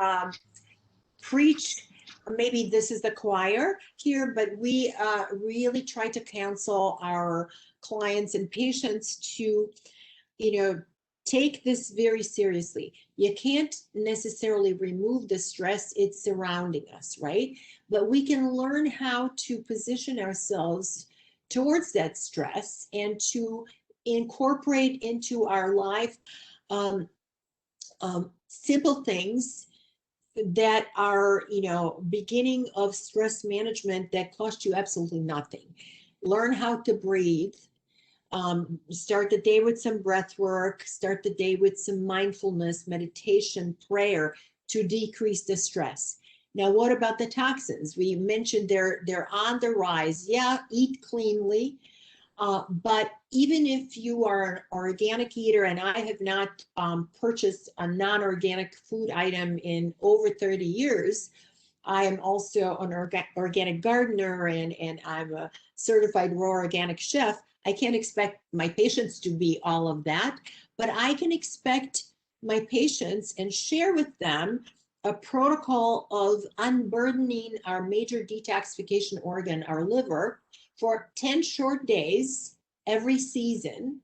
preach, maybe this is the choir here, but we really try to counsel our clients and patients to, you know, take this very seriously. You can't necessarily remove the stress, it's surrounding us, right? But we can learn how to position ourselves towards that stress and to incorporate into our life simple things that are, you know, beginning of stress management that cost you absolutely nothing. learn how to breathe. Start the day with some breath work, start the day with some mindfulness, meditation, prayer to decrease the stress. Now, what about the toxins? We mentioned they're on the rise. Yeah, eat cleanly. But even if you are an organic eater, and I have not purchased a non-organic food item in over 30 years, I am also an organic gardener, and I'm a certified raw organic chef. I can't expect my patients to be all of that, but I can expect my patients and share with them a protocol of unburdening our major detoxification organ, our liver, for 10 short days every season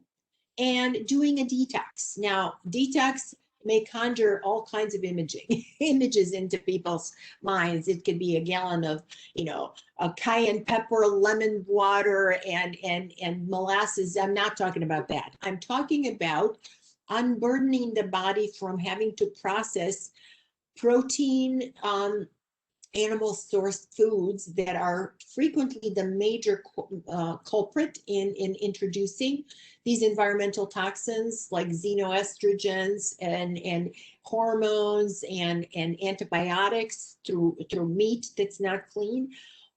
and doing a detox. Now, detox may conjure all kinds of images into people's minds. It could be a gallon of, a cayenne pepper, lemon water, and molasses. I'm not talking about that. I'm talking about unburdening the body from having to process protein, animal sourced foods that are frequently the major culprit in introducing these environmental toxins like xenoestrogens and hormones and antibiotics through meat that's not clean,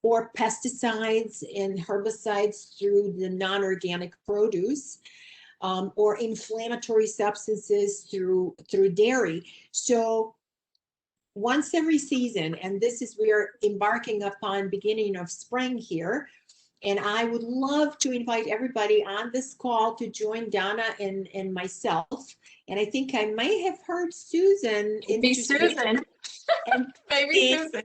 or pesticides and herbicides through the non-organic produce, or inflammatory substances through dairy. So once every season, and this is, we are embarking upon beginning of spring here, and I would love to invite everybody on this call to join Donna and myself. And I think I may have heard Susan. Maybe Susan. And, Maybe Susan.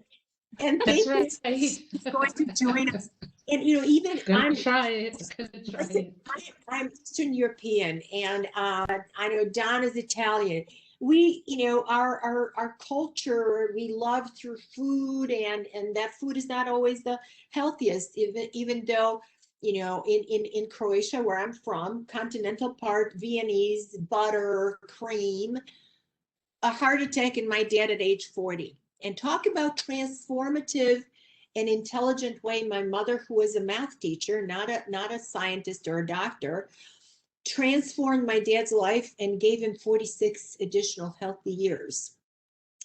And That's right. Right. Going to join us. And even I'm try it. I'm Eastern European, and I know Don is Italian. We, our culture, we love through food, and that food is not always the healthiest, even though, in Croatia, where I'm from, continental part, Viennese, butter, cream, a heart attack in my dad at age 40. And talk about transformative and intelligent way. My mother, who was a math teacher, not a scientist or a doctor, transformed my dad's life and gave him 46 additional healthy years.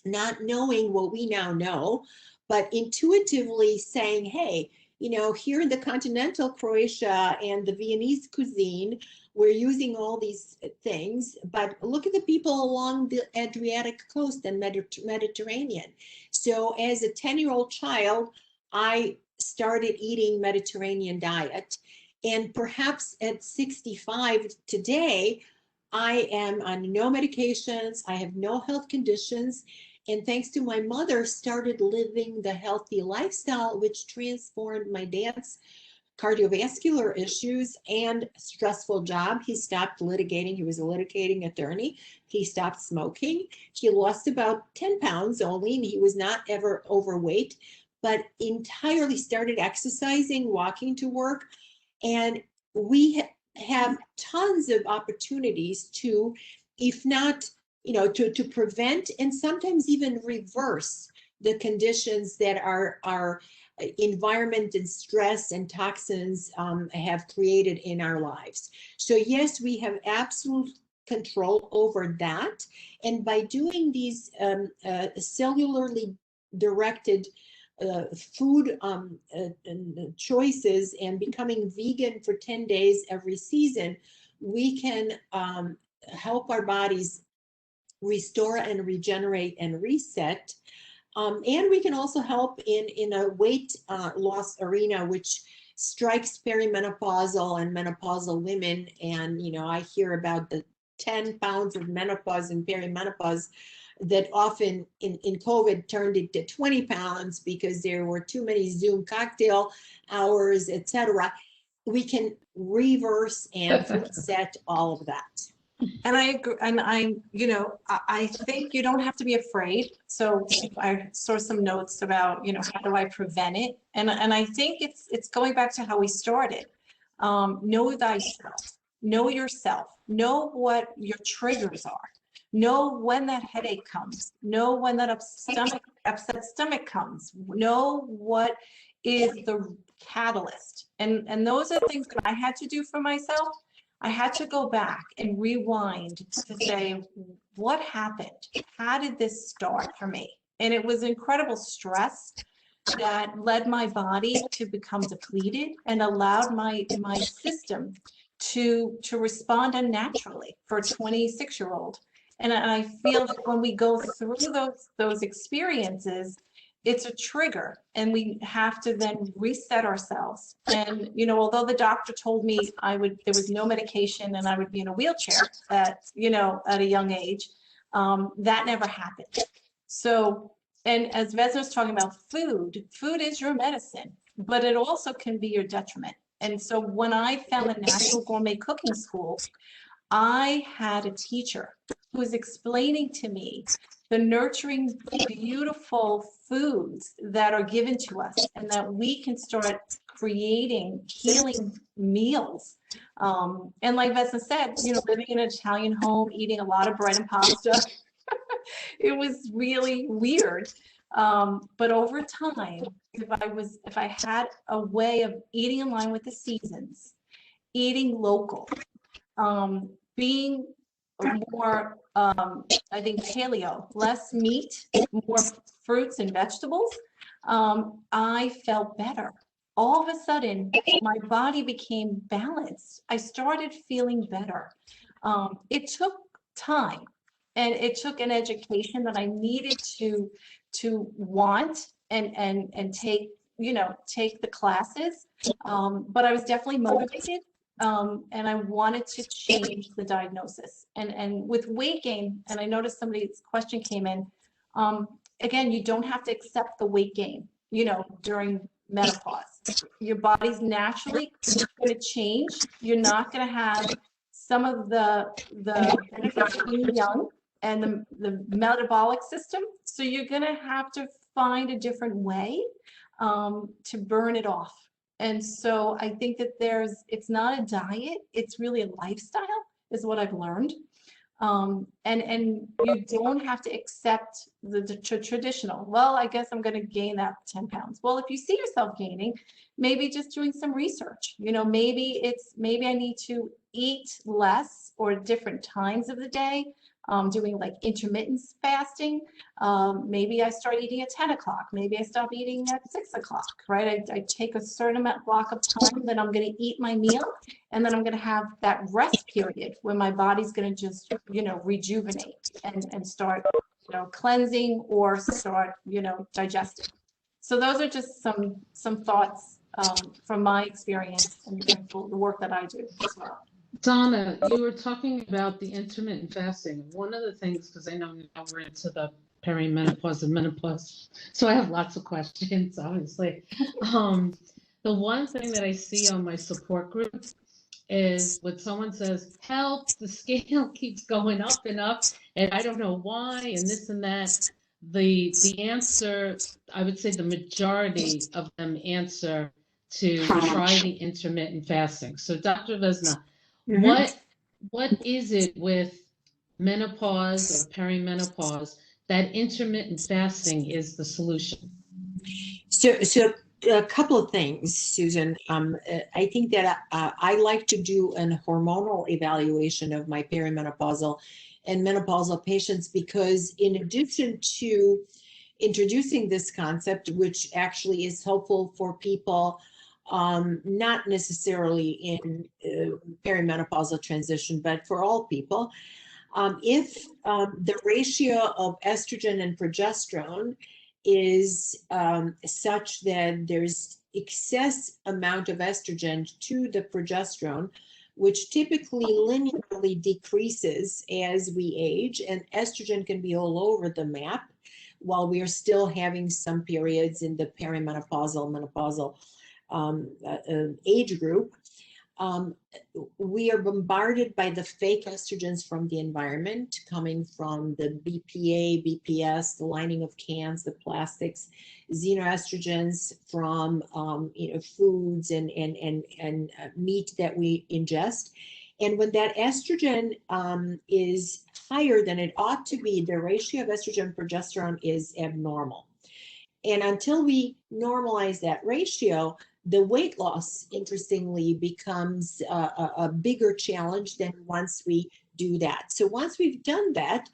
Not knowing what we now know, but intuitively saying, hey, here in the continental Croatia and the Viennese cuisine, we're using all these things, but look at the people along the Adriatic coast and Mediterranean. So as a 10-year-old child, I started eating Mediterranean diet. And perhaps at 65 today, I am on no medications, I have no health conditions, and thanks to my mother, started living the healthy lifestyle, which transformed my dad's cardiovascular issues and stressful job. He stopped litigating. He was a litigating attorney. He stopped smoking. He lost about 10 pounds only, and he was not ever overweight, but entirely started exercising, walking to work. And we have tons of opportunities to, if not, to prevent and sometimes even reverse the conditions that our environment and stress and toxins have created in our lives. So yes, we have absolute control over that. And by doing these cellularly directed food choices and becoming vegan for 10 days every season, we can help our bodies restore and regenerate and reset. And we can also help in a weight loss arena, which strikes perimenopausal and menopausal women. And, I hear about the 10 pounds of menopause and perimenopause that often in COVID turned into 20 pounds because there were too many Zoom cocktail hours, etc. We can reverse and reset all of that. And I agree, and I think you don't have to be afraid. So I saw some notes about, how do I prevent it? And I think it's going back to how we started. Know thyself, know yourself, know what your triggers are, know when that headache comes, know when that upset stomach comes, know what is the catalyst. And those are things that I had to do for myself. I had to go back and rewind to say, what happened? How did this start for me? And it was incredible stress that led my body to become depleted and allowed my system to respond unnaturally for a 26-year-old. And I feel that when we go through those experiences, it's a trigger, and we have to then reset ourselves. And, you know, although the doctor told me there was no medication and I would be in a wheelchair at a young age, that never happened. So, and as Vesna's talking about food is your medicine, but it also can be your detriment. And so when I found the Natural Gourmet Cooking School, I had a teacher who was explaining to me the nurturing, beautiful foods that are given to us, and that we can start creating healing meals. And like Vesna said, you know, living in an Italian home, eating a lot of bread and pasta, it was really weird. But over time, if I had a way of eating in line with the seasons, eating local, being more, I think, paleo, less meat, more fruits and vegetables, I felt better. All of a sudden, my body became balanced. I started feeling better. It took time, and it took an education that I needed to want and take, take the classes. But I was definitely motivated. And I wanted to change the diagnosis. And with weight gain, and I noticed somebody's question came in, again, you don't have to accept the weight gain, during menopause. Your body's naturally going to change. You're not going to have some of the benefits of being young and the metabolic system. So you're going to have to find a different way to burn it off. And so I think that it's not a diet, it's really a lifestyle, is what I've learned. And you don't have to accept the traditional, well, I guess I'm going to gain that 10 pounds. Well, if you see yourself gaining, maybe just doing some research, maybe I need to eat less or different times of the day, doing like intermittent fasting. Maybe I start eating at 10 o'clock. Maybe I stop eating at 6 o'clock, right? I take a certain amount block of time, then I'm going to eat my meal, and then I'm going to have that rest period where my body's going to just, rejuvenate and start, cleansing or start, digesting. So those are just some thoughts from my experience and the work that I do as well. Donna, you were talking about the intermittent fasting. One of the things, because I know now we're into the perimenopause and menopause, so I have lots of questions, obviously. The one thing that I see on my support group is when someone says, help, the scale keeps going up and up, and I don't know why, and this and that. The answer, I would say the majority of them answer to try the intermittent fasting. So Dr. Vesna, what is it with menopause or perimenopause that intermittent fasting is the solution? So a couple of things, Susan. I think that I like to do a hormonal evaluation of my perimenopausal and menopausal patients, because in addition to introducing this concept, which actually is helpful for people not necessarily in perimenopausal transition, but for all people, if the ratio of estrogen and progesterone is such that there's excess amount of estrogen to the progesterone, which typically linearly decreases as we age, and estrogen can be all over the map while we are still having some periods in the perimenopausal, menopausal age group. We are bombarded by the fake estrogens from the environment, coming from the BPA, BPS, the lining of cans, the plastics, xenoestrogens from foods and meat that we ingest. And when that estrogen is higher than it ought to be, the ratio of estrogen and progesterone is abnormal. And until we normalize that ratio, The weight loss, interestingly, becomes a bigger challenge than once we do that. So once we've done that,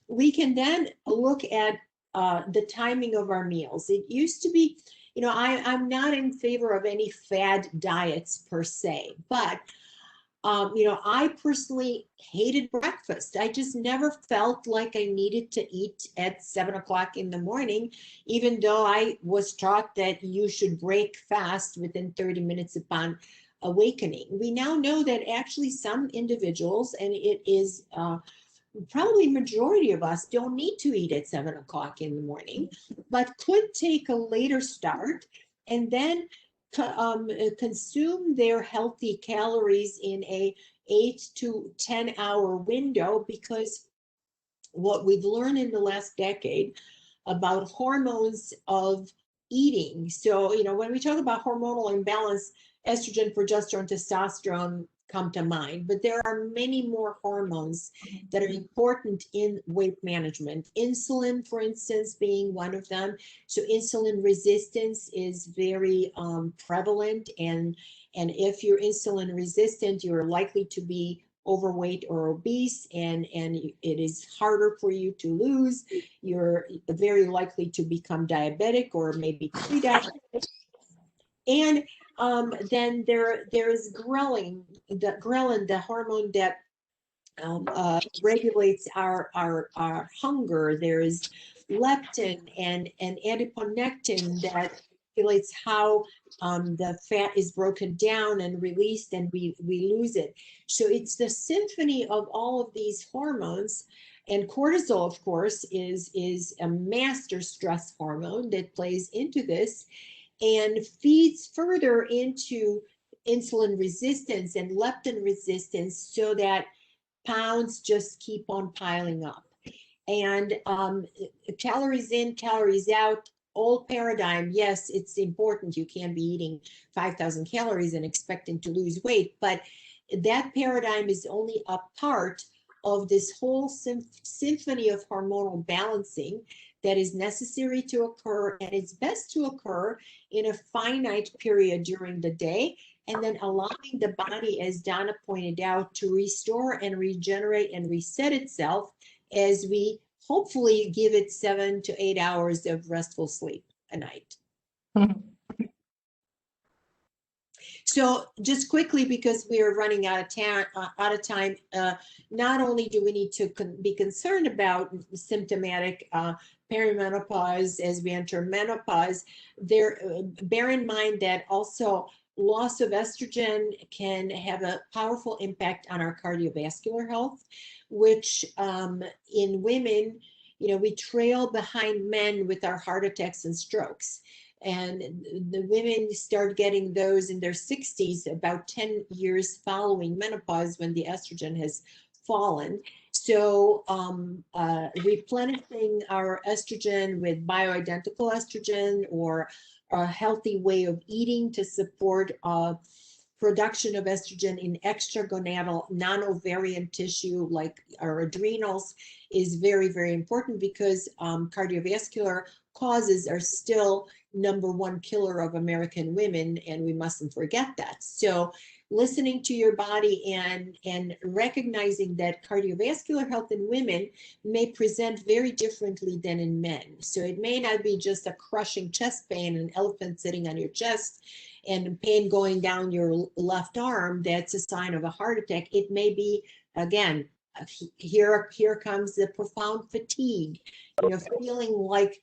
we can then look at the timing of our meals. It used to be, I'm not in favor of any fad diets per se, but I personally hated breakfast. I just never felt like I needed to eat at 7 o'clock in the morning, even though I was taught that you should break fast within 30 minutes upon awakening. We now know that actually some individuals, and it is probably majority of us, don't need to eat at 7 o'clock in the morning, but could take a later start and then consume their healthy calories in a 8 to 10 hour window, because what we've learned in the last decade about hormones of eating. So, when we talk about hormonal imbalance, estrogen, progesterone, testosterone come to mind, but there are many more hormones that are important in weight management. Insulin, for instance, being one of them. So insulin resistance is very prevalent, and if you're insulin resistant, you're likely to be overweight or obese, and it is harder for you to lose. You're very likely to become diabetic or maybe pre-diabetic. And then there's ghrelin, the hormone that regulates our hunger. There is leptin and adiponectin that regulates how the fat is broken down and released, and we lose it. So it's the symphony of all of these hormones. And cortisol, of course, is a master stress hormone that plays into this and feeds further into insulin resistance and leptin resistance, so that pounds just keep on piling up. And calories in, calories out, old paradigm. Yes, it's important. You can't be eating 5,000 calories and expecting to lose weight, but that paradigm is only a part of this whole symphony of hormonal balancing that is necessary to occur, and it's best to occur in a finite period during the day, and then allowing the body, as Donna pointed out, to restore and regenerate and reset itself as we hopefully give it 7 to 8 hours of restful sleep a night. So just quickly, because we are running out of time, not only do we need to be concerned about symptomatic perimenopause as we enter menopause, bear in mind that also loss of estrogen can have a powerful impact on our cardiovascular health, which in women, we trail behind men with our heart attacks and strokes. And the women start getting those in their 60s, about 10 years following menopause, when the estrogen has fallen. So replenishing our estrogen with bioidentical estrogen, or a healthy way of eating to support production of estrogen in extragonadal non-ovarian tissue like our adrenals, is very, very important, because cardiovascular causes are still #1 killer of American women, and we mustn't forget that. So listening to your body and recognizing that cardiovascular health in women may present very differently than in men. So it may not be just a crushing chest pain, an elephant sitting on your chest, and pain going down your left arm that's a sign of a heart attack. It may be, again, here comes the profound fatigue, feeling like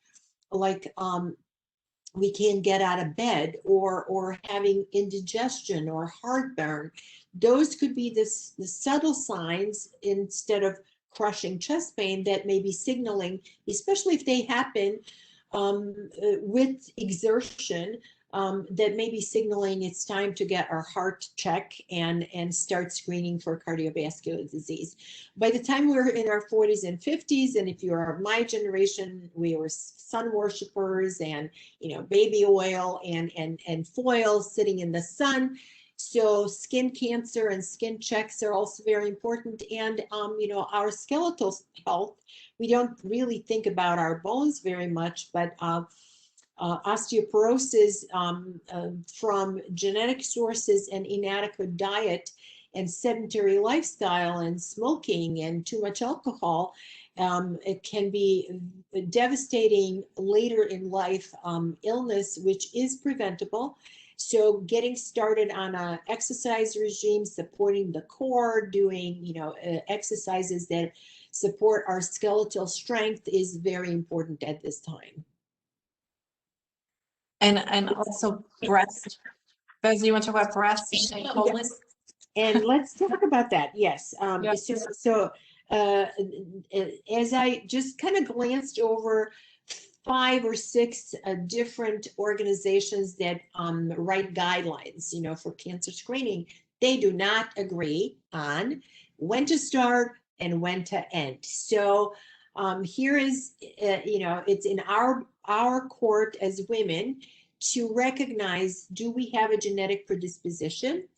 we can't get out of bed, or having indigestion or heartburn. Those could be the subtle signs, instead of crushing chest pain, that may be signaling, especially if they happen with exertion, that may be signaling it's time to get our heart checked and start screening for cardiovascular disease. By the time we're in our 40s and 50s, and if you're my generation, we were sun worshipers, and baby oil and foil sitting in the sun. So skin cancer and skin checks are also very important. And our skeletal health, we don't really think about our bones very much, but osteoporosis from genetic sources and inadequate diet and sedentary lifestyle and smoking and too much alcohol. It can be devastating later in life illness, which is preventable. So getting started on a exercise regime, supporting the core, doing, exercises that support our skeletal strength is very important at this time. And also breast. Bez, you want to talk about breast and colon? And let's talk about that. Yes. Yeah. So as I just kind of glanced over 5 or 6 different organizations that write guidelines, for cancer screening, they do not agree on when to start and when to end. So here is, it's in our court as women to recognize, do we have a genetic predisposition?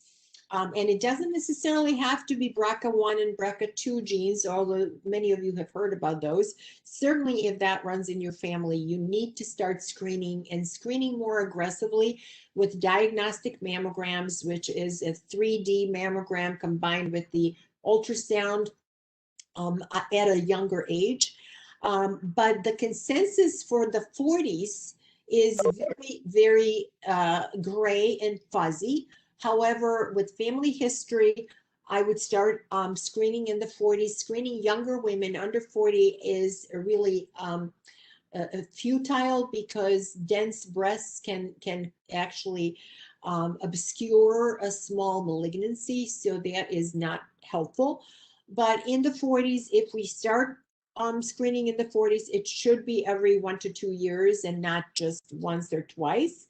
And it doesn't necessarily have to be BRCA1 and BRCA2 genes, although many of you have heard about those. Certainly, if that runs in your family, you need to start screening and screening more aggressively with diagnostic mammograms, which is a 3D mammogram combined with the ultrasound at a younger age. But the consensus for the 40s is very, very gray and fuzzy. However, with family history, I would start screening in the 40s. Screening younger women under 40 is really futile because dense breasts can actually obscure a small malignancy, so that is not helpful. But in the 40s, if we start screening in the 40s, it should be every 1 to 2 years and not just once or twice.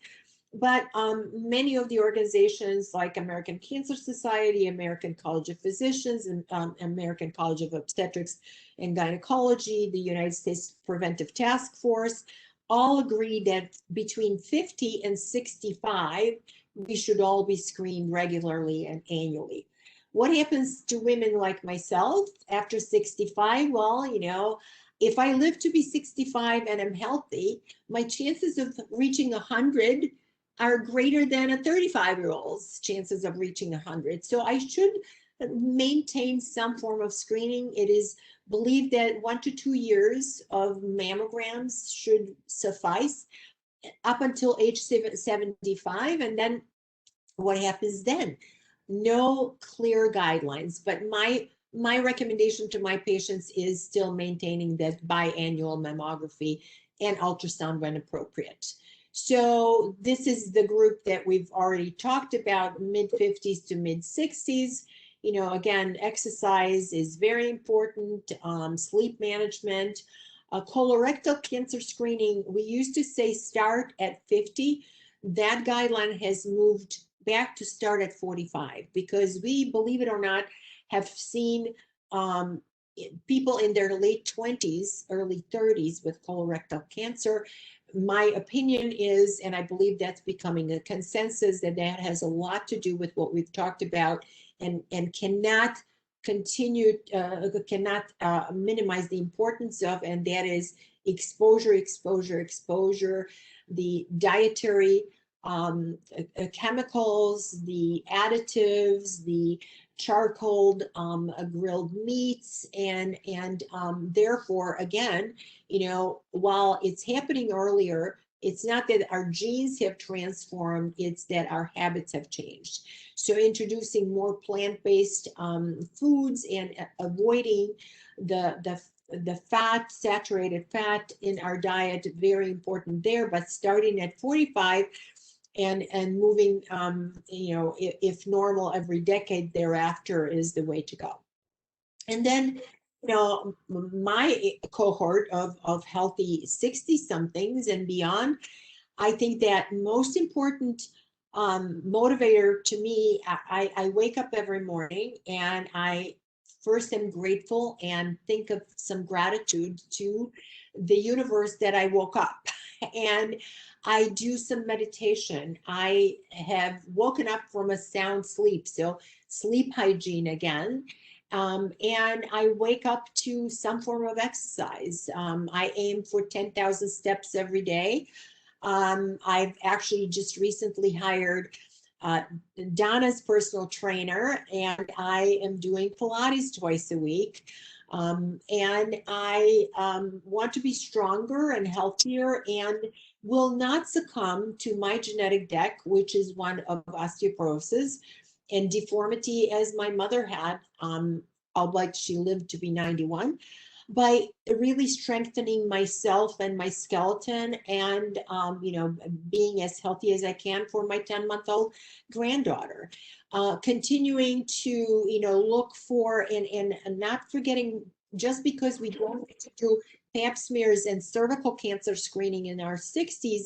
But many of the organizations like American Cancer Society, American College of Physicians, and American College of Obstetrics and Gynecology, the United States Preventive Task Force, all agree that between 50 and 65, we should all be screened regularly and annually. What happens to women like myself after 65? Well, if I live to be 65 and I'm healthy, my chances of reaching 100 are greater than a 35-year-old's chances of reaching 100. So I should maintain some form of screening. It is believed that 1 to 2 years of mammograms should suffice up until age 75. And then what happens then? No clear guidelines, but my recommendation to my patients is still maintaining that biannual mammography and ultrasound when appropriate. So this is the group that we've already talked about, mid-50s to mid-60s. Again, exercise is very important, sleep management. Colorectal cancer screening, we used to say start at 50. That guideline has moved back to start at 45 because we, believe it or not, have seen people in their late 20s, early 30s with colorectal cancer. My opinion is, and I believe that's becoming a consensus, that has a lot to do with what we've talked about and cannot continue, cannot minimize the importance of, and that is exposure, the dietary chemicals, the additives, the charcoal grilled meats, and therefore, again, while it's happening earlier, it's not that our genes have transformed, it's that our habits have changed. So introducing more plant-based foods and avoiding the fat, saturated fat in our diet, very important there, but starting at 45 and moving, if normal, every decade thereafter is the way to go. And then, my cohort of healthy 60-somethings and beyond, I think that most important motivator to me, I wake up every morning and I first am grateful and think of some gratitude to the universe that I woke up. And I do some meditation. I have woken up from a sound sleep, so sleep hygiene again. And I wake up to some form of exercise. I aim for 10,000 steps every day. I've actually just recently hired Donna's personal trainer, and I am doing Pilates twice a week. And I want to be stronger and healthier and will not succumb to my genetic deck, which is one of osteoporosis and deformity, as my mother had, albeit she lived to be 91, by really strengthening myself and my skeleton and, being as healthy as I can for my 10-month-old granddaughter. Continuing to, look for and not forgetting, just because we don't get to do pap smears and cervical cancer screening in our 60s,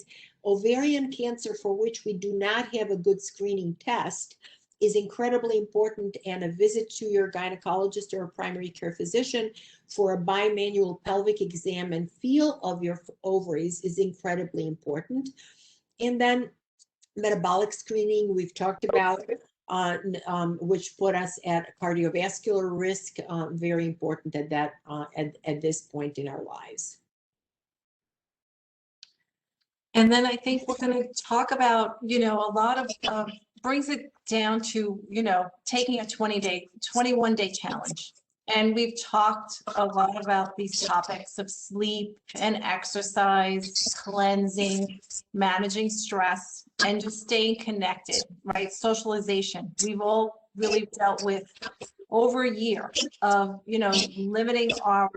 ovarian cancer, for which we do not have a good screening test, is incredibly important, and a visit to your gynecologist or a primary care physician for a bimanual pelvic exam and feel of your ovaries is incredibly important. And then metabolic screening, we've talked about, which put us at cardiovascular risk, very important at that at this point in our lives. And then I think we're going to talk about, a lot of brings it down to, taking a 21-day challenge. And we've talked a lot about these topics of sleep and exercise, cleansing, managing stress, and just staying connected, right? Socialization. We've all really dealt with over a year of, limiting our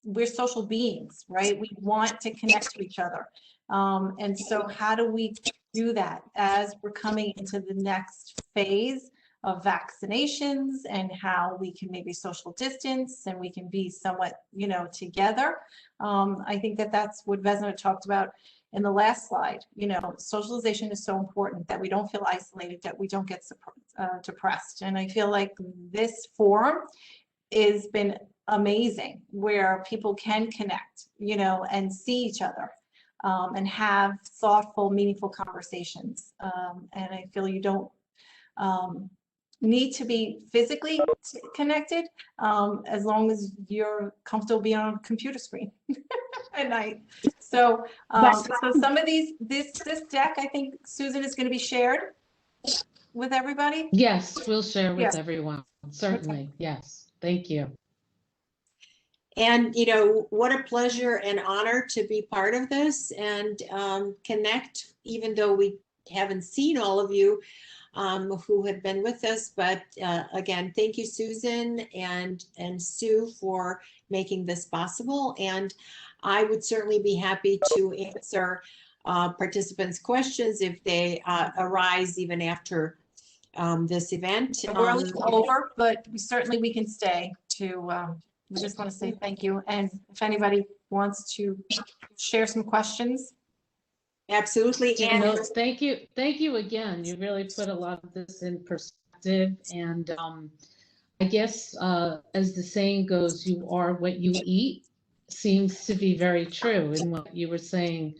we're social beings, right? We want to connect to each other. And so how do we do that as we're coming into the next phase of vaccinations, and how we can maybe social distance and we can be somewhat, together? I think that's what Vesna talked about in the last slide. Socialization is so important, that we don't feel isolated, that we don't get depressed. And I feel like this forum has been amazing, where people can connect, and see each other, and have thoughtful, meaningful conversations. And I feel you don't need to be physically connected, as long as you're comfortable being on a computer screen at night. So, so some of this deck, I think, Susan, is going to be shared with everybody. Yes, we'll share with Yeah. everyone. Certainly. Okay. Yes. Thank you. And, what a pleasure and honor to be part of this and connect, even though we haven't seen all of you who have been with us. But again, thank you, Susan and Sue, for making this possible. And I would certainly be happy to answer participants' questions if they arise even after this event. We're over, but we can stay to. We just want to say thank you. And if anybody wants to share some questions. Absolutely. And thank you. Thank you again. You really put a lot of this in perspective. And I guess, as the saying goes, you are what you eat, seems to be very true in what you were saying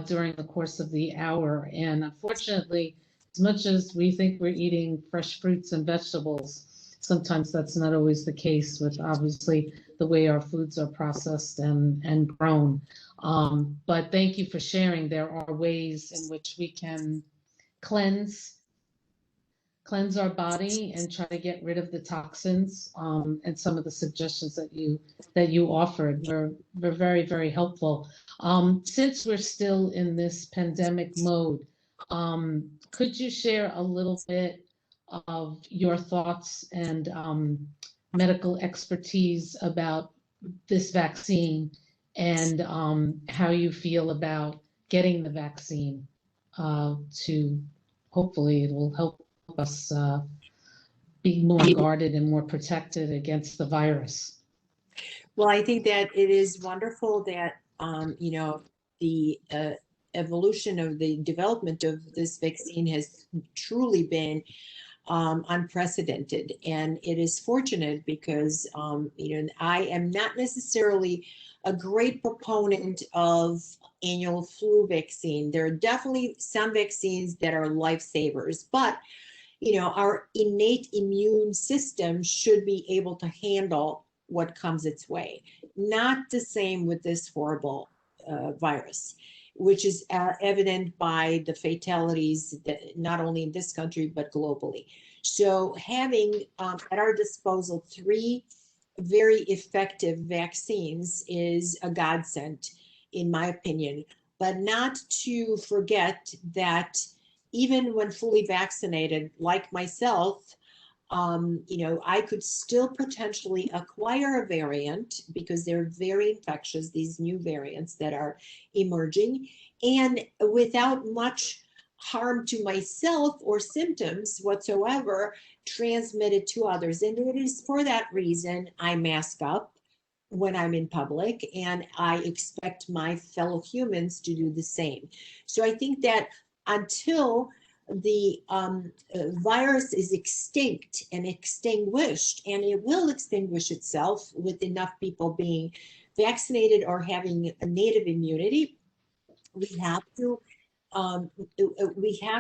during the course of the hour. And unfortunately, as much as we think we're eating fresh fruits and vegetables, sometimes that's not always the case, with obviously the way our foods are processed and grown. But thank you for sharing. There are ways in which we can cleanse our body and try to get rid of the toxins. And some of the suggestions that you offered were very, very helpful. Since we're still in this pandemic mode, could you share a little bit of your thoughts and medical expertise about this vaccine, and how you feel about getting the vaccine, to hopefully it will help us be more guarded and more protected against the virus? Well, I think that it is wonderful that the evolution of the development of this vaccine has truly been unprecedented, and it is fortunate because I am not necessarily a great proponent of annual flu vaccine. There are definitely some vaccines that are lifesavers, but our innate immune system should be able to handle what comes its way. Not the same with this horrible virus, which is evident by the fatalities that not only in this country, but globally. So having at our disposal 3 very effective vaccines is a godsend, in my opinion, but not to forget that even when fully vaccinated, like myself, I could still potentially acquire a variant because they're very infectious, these new variants that are emerging, and without much harm to myself or symptoms whatsoever, transmit it to others. And it is for that reason I mask up when I'm in public, and I expect my fellow humans to do the same. So I think that until the virus is extinct and extinguished, and it will extinguish itself with enough people being vaccinated or having a native immunity, we have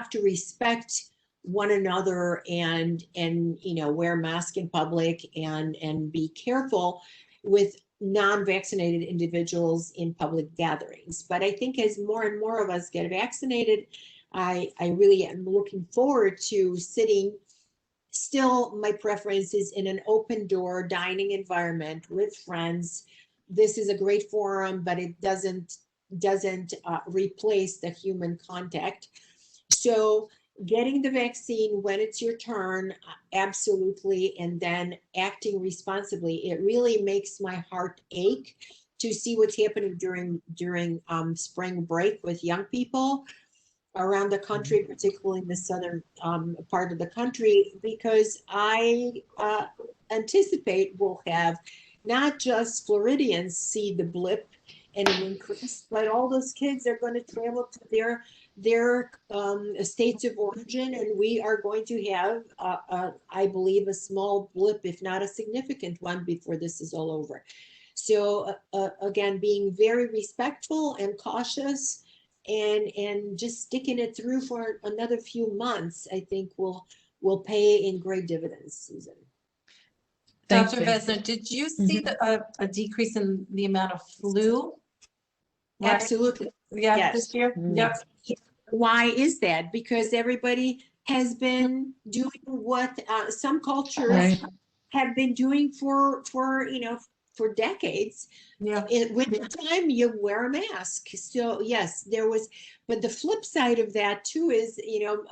to respect one another and wear masks in public and be careful with non-vaccinated individuals in public gatherings. But I think as more and more of us get vaccinated, I really am looking forward to sitting. Still, my preference is in an open door dining environment with friends. This is a great forum, but it doesn't replace the human contact. So getting the vaccine when it's your turn, absolutely, and then acting responsibly. It really makes my heart ache to see what's happening during spring break with young people around the country, particularly in the southern part of the country, because I anticipate we'll have not just Floridians see the blip and an increase, but all those kids are going to travel to their states of origin, and we are going to have, I believe, a small blip, if not a significant one, before this is all over. So again, being very respectful and cautious, and just sticking it through for another few months, I think will pay in great dividends, Susan. Thank Dr. you. Vesna, did you see a decrease in the amount of flu? Right? Absolutely. Yeah, Yes. this year? Yep. Why is that? Because everybody has been doing what some cultures Right. have been doing for decades. Yeah. In wintertime, you wear a mask. So yes, there was, but the flip side of that too is,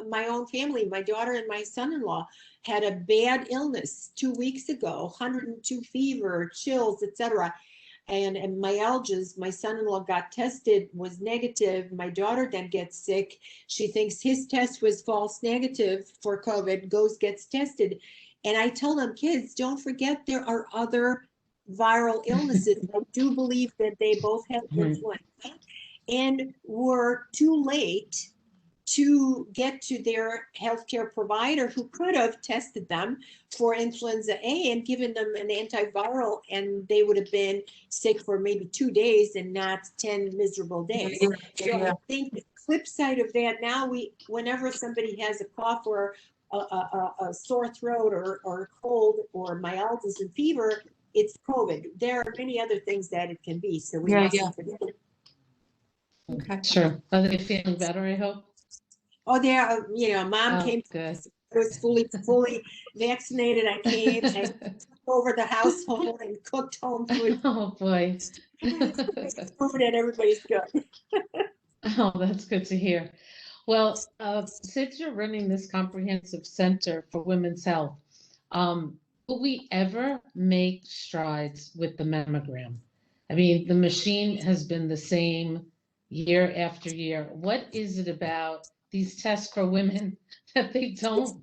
my own family, my daughter and my son-in-law had a bad illness 2 weeks ago, 102 fever, chills, etc. And myalgias. My son-in-law got tested, was negative. My daughter then gets sick. She thinks his test was false negative for COVID, gets tested. And I tell them, kids, don't forget there are other viral illnesses. I do believe that they both have influenza, and were too late to get to their healthcare provider, who could have tested them for influenza A and given them an antiviral, and they would have been sick for maybe 2 days and not 10 miserable days. So I think the flip side of that, now whenever somebody has a cough or a sore throat or cold or myalgias and fever, it's COVID. There are many other things that it can be, so we mustn't forget. Okay. Sure. Are they feeling better, I hope? Oh, there, mom came, Good. I was fully vaccinated. I came and took over the household and cooked home food. Oh, boy. Food, and everybody's good. Oh, that's good to hear. Well, since you're running this comprehensive center for women's health, will we ever make strides with the mammogram? I mean, the machine has been the same year after year. What is it about these tests for women that they don't,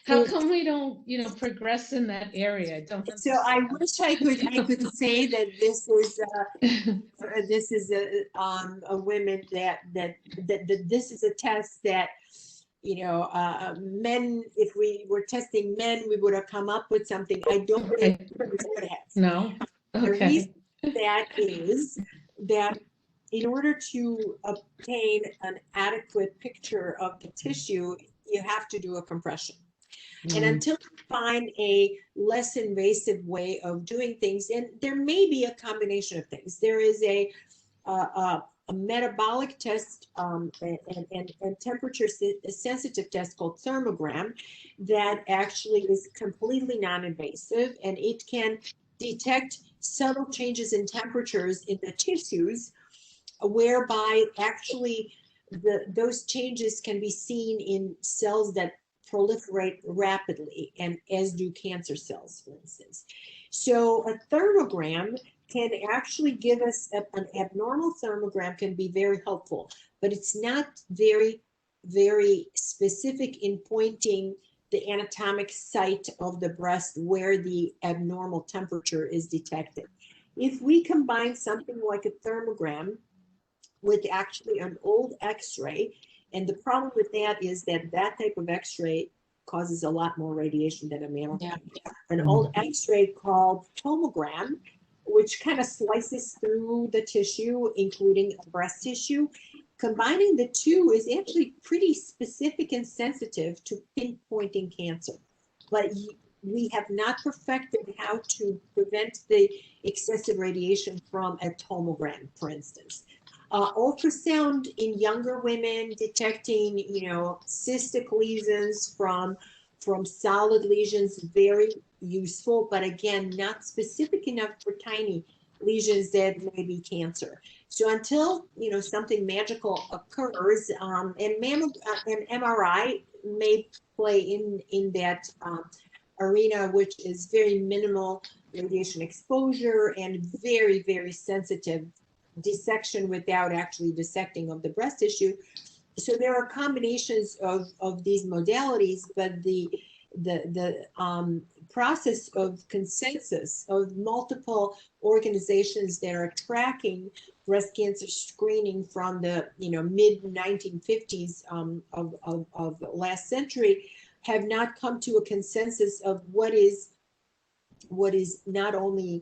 how come we don't, progress in that area? I don't So I understand. wish I could say that this is a women that this is a test that men, if we were testing men, we would have come up with something. I don't think we would have. No. The Okay. reason that is that in order to obtain an adequate picture of the tissue, you have to do a compression. And until you find a less invasive way of doing things, and there may be a combination of things. There is a metabolic test and temperature sensitive test called thermogram that actually is completely non-invasive, and it can detect subtle changes in temperatures in the tissues, whereby actually those changes can be seen in cells that proliferate rapidly, and as do cancer cells, for instance. So a thermogram can actually give us an abnormal thermogram can be very helpful, but it's not very, very specific in pointing the anatomic site of the breast where the abnormal temperature is detected. If we combine something like a thermogram with actually an old X-ray, and the problem with that is that that type of X-ray causes a lot more radiation than a mammogram. Yeah. An old X-ray called tomogram, which kind of slices through the tissue, including breast tissue. Combining the two is actually pretty specific and sensitive to pinpointing cancer. But we have not perfected how to prevent the excessive radiation from a tomogram, for instance. Ultrasound in younger women detecting, cystic lesions from solid lesions, very useful, but again, not specific enough for tiny lesions that may be cancer. So until, something magical occurs, and MRI may play in that arena, which is very minimal radiation exposure and very, very sensitive dissection without actually dissecting of the breast tissue. So there are combinations of these modalities, but the process of consensus of multiple organizations that are tracking breast cancer screening from the mid 1950s of last century have not come to a consensus of what is not only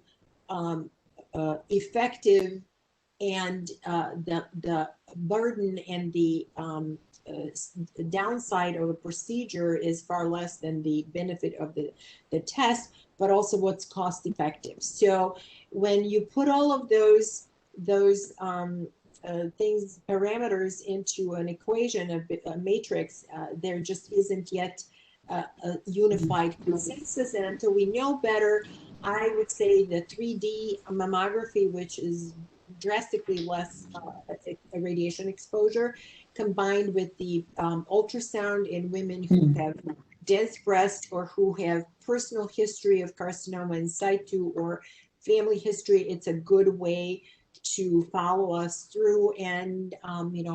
effective, and the burden and the downside of a procedure is far less than the benefit of the test, but also what's cost effective. So when you put all of those things, parameters into an equation, a matrix, there just isn't yet a unified consensus. And until we know better, I would say the 3D mammography, which is drastically less radiation exposure, combined with the ultrasound in women who have dense breast or who have personal history of carcinoma in situ or family history, it's a good way to follow us through, and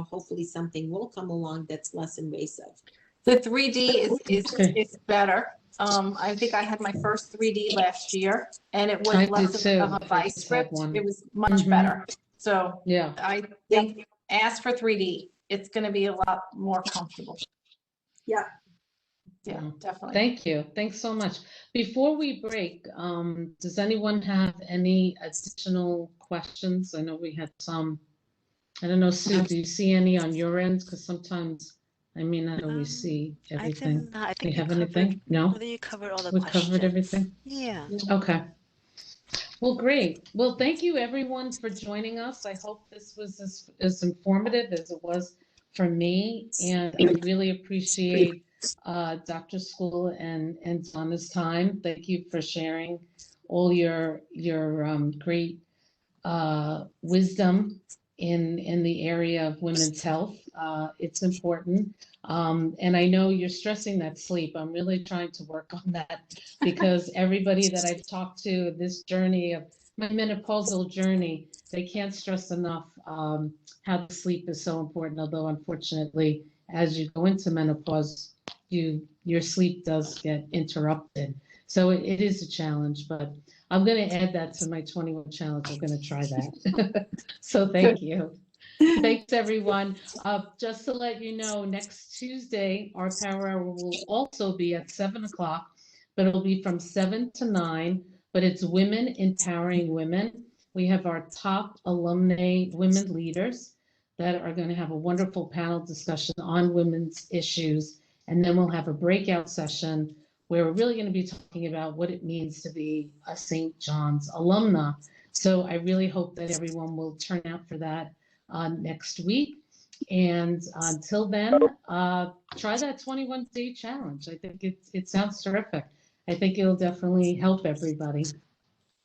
hopefully something will come along that's less invasive. The 3D is better. I think I had my first 3D last year, and it was less of a vice script. It was much better. So yeah, I think ask for 3D. It's going to be a lot more comfortable. Yeah. Yeah, definitely. Thank you. Thanks so much. Before we break, does anyone have any additional questions? I know we had some. I don't know, Sue, do you see any on your end? Because sometimes I may not always see everything. I think you have anything? No? I think you covered all the We questions. covered everything? Yeah. Okay. Well, great. Well, thank you everyone for joining us. I hope this was as informative as it was for me. And I really appreciate Dr. Skul and Donna's time. Thank you for sharing all your great wisdom in the area of women's health. It's important. And I know you're stressing that sleep. I'm really trying to work on that, because everybody that I've talked to, this journey of my menopausal journey, they can't stress enough how the sleep is so important. Although unfortunately, as you go into menopause, your sleep does get interrupted. So it is a challenge, but I'm going to add that to my 21 challenge. I'm going to try that. So thank you. Thanks, everyone. Just to let you know, next Tuesday, our Power Hour will also be at 7 o'clock, but it'll be from 7 to 9, but it's Women Empowering Women. We have our top alumni women leaders that are going to have a wonderful panel discussion on women's issues And then we'll have a breakout session where we're really going to be talking about what it means to be a St. John's alumna. So I really hope that everyone will turn out for that next week. And until then, try that 21-day challenge. I think it sounds terrific. I think it'll definitely help everybody.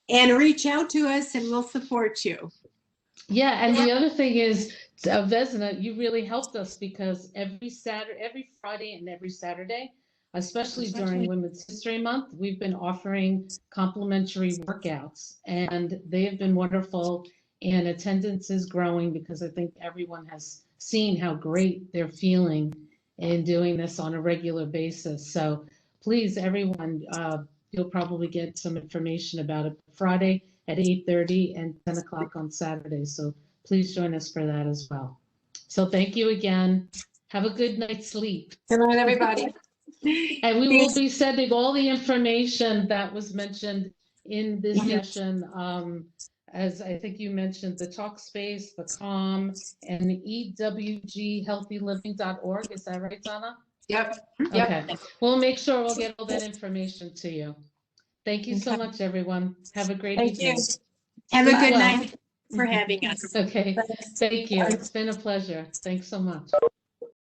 And reach out to us and we'll support you. Yeah, and the other thing is, Vesna, you really helped us because every Friday and every Saturday, especially during Women's History Month, we've been offering complimentary workouts, and they have been wonderful, and attendance is growing because I think everyone has seen how great they're feeling in doing this on a regular basis. So please, everyone, you'll probably get some information about it Friday at 8:30 and 10 o'clock on Saturday. So please join us for that as well. So thank you again. Have a good night's sleep. Good night, everybody. And we will be sending all the information that was mentioned in this session. As I think you mentioned, the Talkspace, the CALM, and the ewghealthyliving.org. Is that right, Donna? Yep. Okay. We'll make sure we'll get all that information to you. Thank you so much, everyone. Have a great evening. Have a Sleep good well. night for having us. Okay. Thank you. It's been a pleasure. Thanks so much.